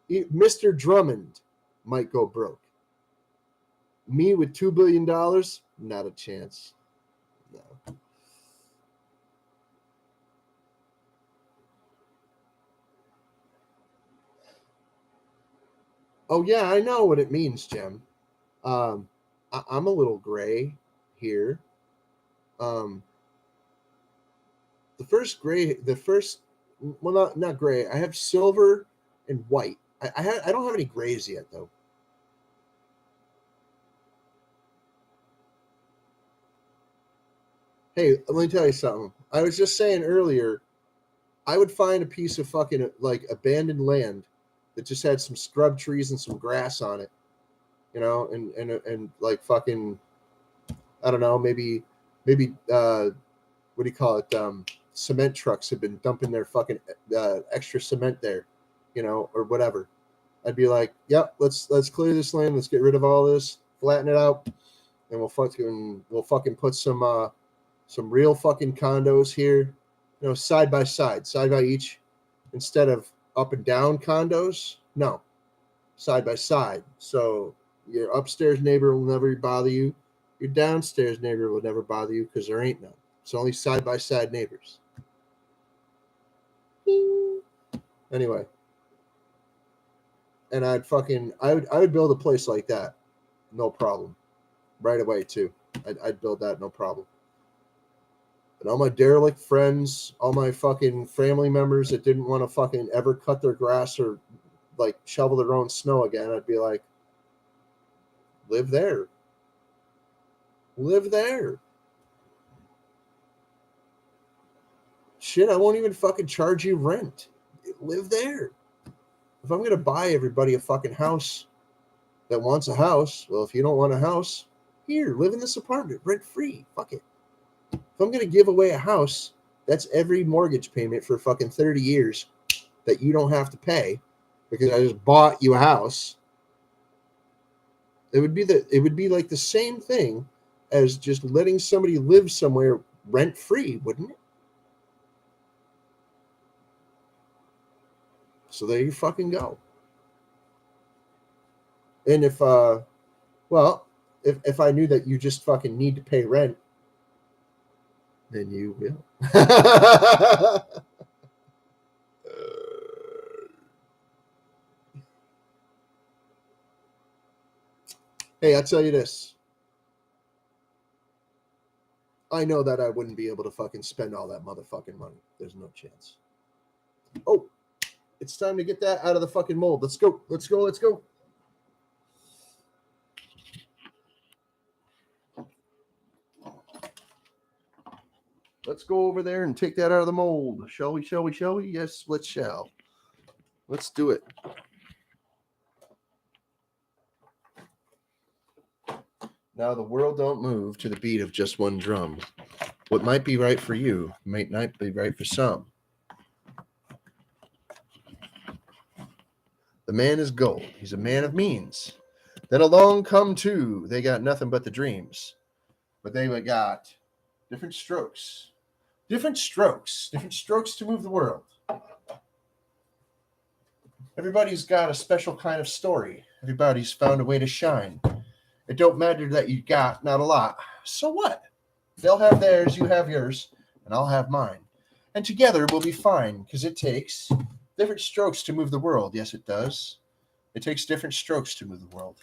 A: Mr. Drummond might go broke. Me with $2 billion, not a chance. No. Oh yeah, I know what it means, Jim. I'm a little gray here. Um, the first, well, not gray. I have silver and white. I don't have any grays yet though. Hey, let me tell you something. I was just saying earlier, I would find a piece of fucking like abandoned land that just had some scrub trees and some grass on it, and like fucking, I don't know, maybe what do you call it? Cement trucks have been dumping their fucking extra cement there, or whatever. I'd be like, yep, let's clear this land, let's get rid of all this, flatten it out, and we'll fucking put some real fucking condos here, side by side, side by each, instead of up and down condos. No, side by side. So your upstairs neighbor will never bother you. Your downstairs neighbor will never bother you because there ain't none. It's only side by side neighbors. Anyway, and I would build a place like that, no problem, right away too. I'd build that, no problem. And all my derelict friends, all my fucking family members that didn't want to fucking ever cut their grass or like shovel their own snow again, I'd be like, live there. Live there. Shit, I won't even fucking charge you rent. Live there. If I'm gonna buy everybody a fucking house that wants a house, well, if you don't want a house, here, live in this apartment, rent free. Fuck it. If I'm gonna give away a house, that's every mortgage payment for fucking 30 years that you don't have to pay because I just bought you a house. It would be like the same thing as just letting somebody live somewhere rent free, wouldn't it? So there you fucking go. And well, if I knew that you just fucking need to pay rent, then you will. Hey, I'll tell you this. I know that I wouldn't be able to fucking spend all that motherfucking money. There's no chance. Oh, it's time to get that out of the fucking mold. Let's go. Let's go. Let's go. Let's go over there and take that out of the mold. Shall we? Shall we? Shall we? Yes, let's shall. Let's do it. Now the world don't move to the beat of just one drum. What might be right for you might not be right for some. The man is gold. He's a man of means. Then along come two. They got nothing but the dreams. But they got different strokes. Different strokes. Different strokes to move the world. Everybody's got a special kind of story. Everybody's found a way to shine. It don't matter that you got not a lot. So what? They'll have theirs, you have yours, and I'll have mine. And together we'll be fine, because it takes different strokes to move the world. Yes, it does. It takes different strokes to move the world.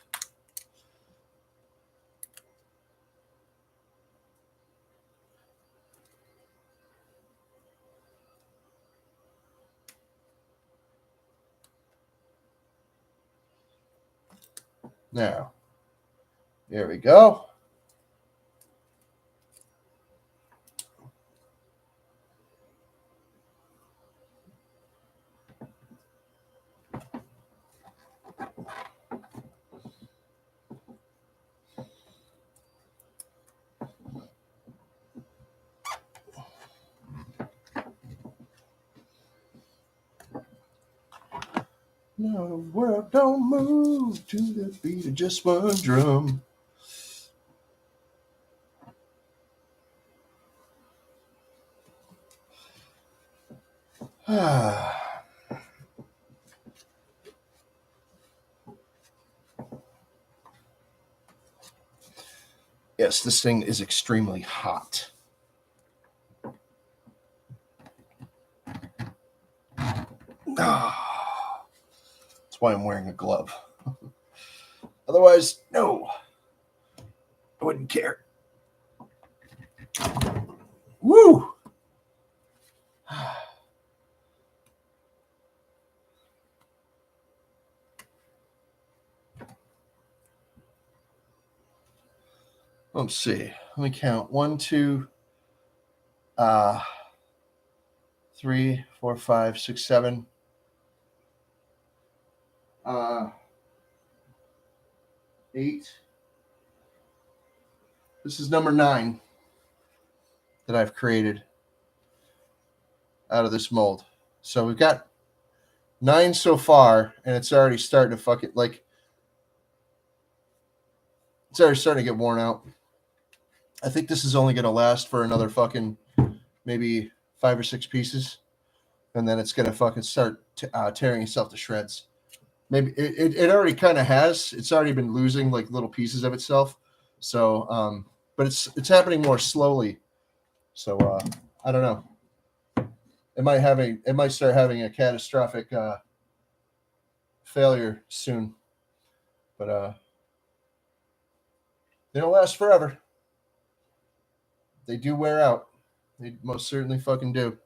A: Now, there we go. No, the world don't move to the beat of just one drum. Yes, this thing is extremely hot. That's why I'm wearing a glove. Otherwise, no, I wouldn't care. Woo! Let's see. Let me count. 1, 2, 3, 4, 5, 6, 7. 8. This is number 9 that I've created out of this mold. So we've got 9 so far, and it's already starting to it's already starting to get worn out. I think this is only going to last for another fucking maybe 5 or 6 pieces, and then it's going to fucking start tearing itself to shreds. Maybe it already kind of has. It's already been losing like little pieces of itself. So, but it's happening more slowly. So I don't know. It might start having a catastrophic failure soon. But they don't last forever. They do wear out. They most certainly fucking do.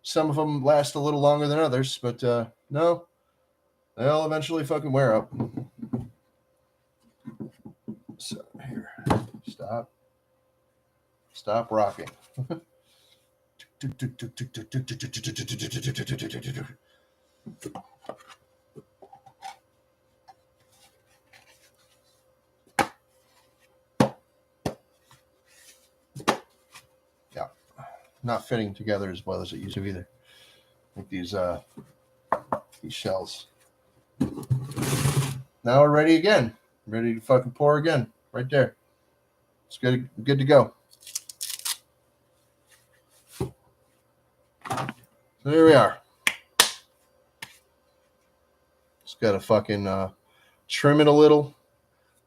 A: Some of them last a little longer than others, but no, they'll eventually fucking wear out. So here, stop rocking. Yeah, not fitting together as well as it used to either. Like these shells. Now we're ready again. Ready to fucking pour again. Right there. It's good to go. So there we are. Just gotta fucking trim it a little.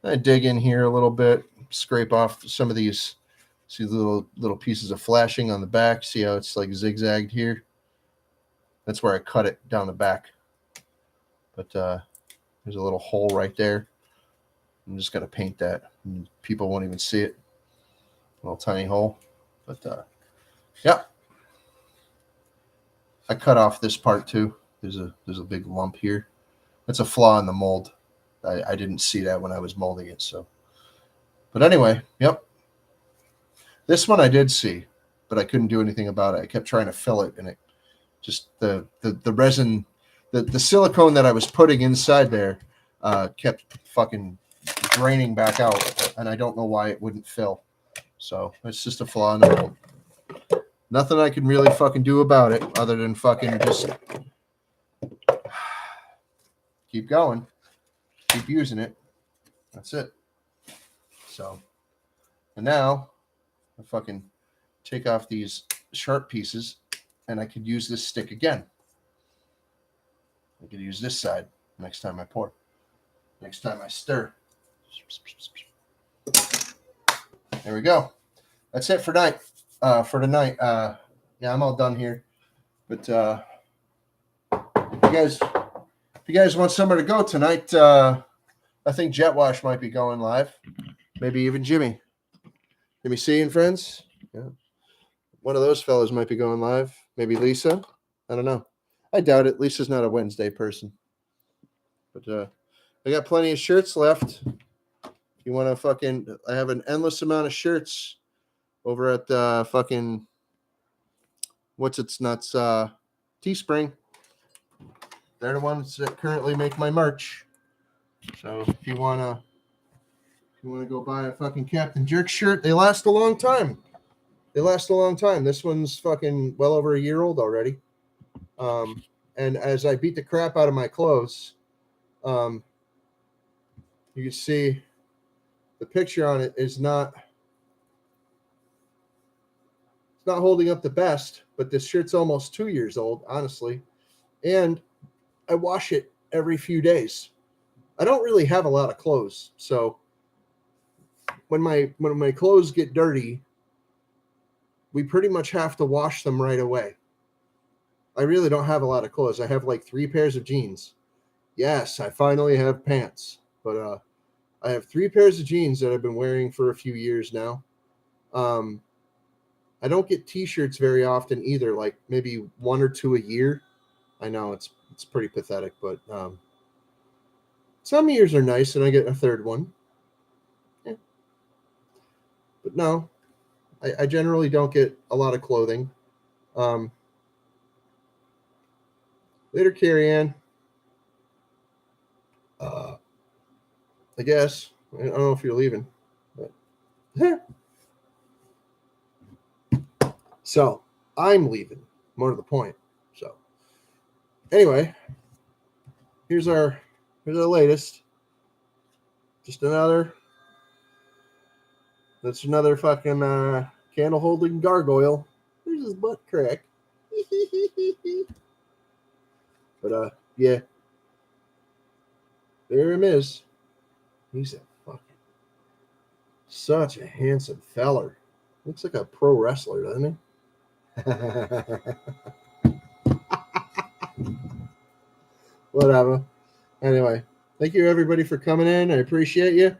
A: I dig in here a little bit, scrape off some of these. See the little pieces of flashing on the back. See how it's like zigzagged here? That's where I cut it down the back. But there's a little hole right there. I'm just gonna paint that. People won't even see it. Little tiny hole. But yeah. I cut off this part too. There's a big lump here. That's a flaw in the mold. I didn't see that when I was molding it. So, but anyway, yep. This one I did see, but I couldn't do anything about it. I kept trying to fill it, and it just the resin, the silicone that I was putting inside there kept fucking draining back out, and I don't know why it wouldn't fill. So it's just a flaw in the mold. Nothing I can really fucking do about it other than fucking just keep going, keep using it. That's it. So, and now I fucking take off these sharp pieces, and I could use this stick again. I could use this side next time I pour. Next time I stir. There we go. That's it for tonight. Yeah, I'm all done here. But if you guys want somewhere to go tonight, I think Jet Wash might be going live. Maybe even Jimmy. Jimmy C and friends. Yeah. One of those fellas might be going live. Maybe Lisa. I don't know. I doubt it. Lisa's not a Wednesday person. But I got plenty of shirts left. If you want to fucking, I have an endless amount of shirts over at fucking, what's its nuts, Teespring. They're the ones that currently make my merch. So if you wanna go buy a fucking Captain Jerk shirt, they last a long time. This one's fucking well over a year old already. And as I beat the crap out of my clothes, you can see the picture on it is not, it's not holding up the best, but this shirt's almost 2 years old, honestly. And I wash it every few days. I don't really have a lot of clothes, so when my clothes get dirty, we pretty much have to wash them right away. I really don't have a lot of clothes. I have like 3 pairs of jeans. Yes, I finally have pants, but I have 3 pairs of jeans that I've been wearing for a few years now. I don't get t-shirts very often either, like maybe 1 or 2 a year. I know it's pretty pathetic, but some years are nice and I get a third one. Yeah. But no, I generally don't get a lot of clothing. Later, Carrie Ann. I guess. I don't know if you're leaving. But so I'm leaving. More to the point. So anyway, here's our latest. Just another. That's another fucking candle holding gargoyle. There's his butt crack. But yeah. There him is. He's a fucking such a handsome feller. Looks like a pro wrestler, doesn't he? Whatever. Anyway, thank you everybody for coming in. I appreciate you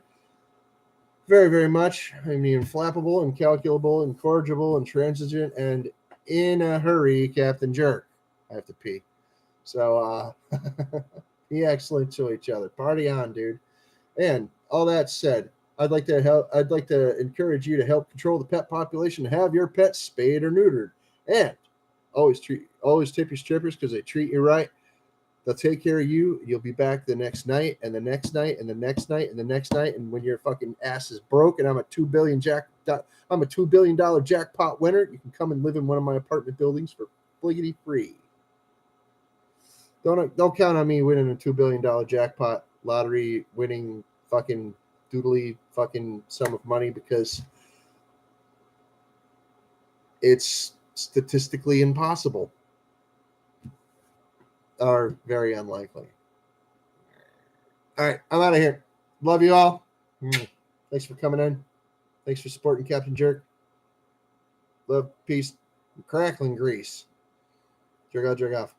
A: very, very much. I'm the inflappable, incalculable, incorrigible, intransigent, and in a hurry, Captain Jerk. I have to pee. So be excellent to each other. Party on, dude. And all that said, I'd like to encourage you to help control the pet population, to have your pets spayed or neutered. And always tip your strippers because they treat you right. They'll take care of you. You'll be back the next night and the next night and the next night and the next night. And when your fucking ass is broke and I'm a $2 billion jackpot winner, you can come and live in one of my apartment buildings for fliggity free. Don't count on me winning a $2 billion jackpot lottery winning fucking doodly fucking sum of money because it's statistically impossible or very unlikely. All right, I'm out of here. Love you all. Thanks for coming in. Thanks for supporting Captain Jerk. Love, peace, crackling grease. Jerk out, jerk off.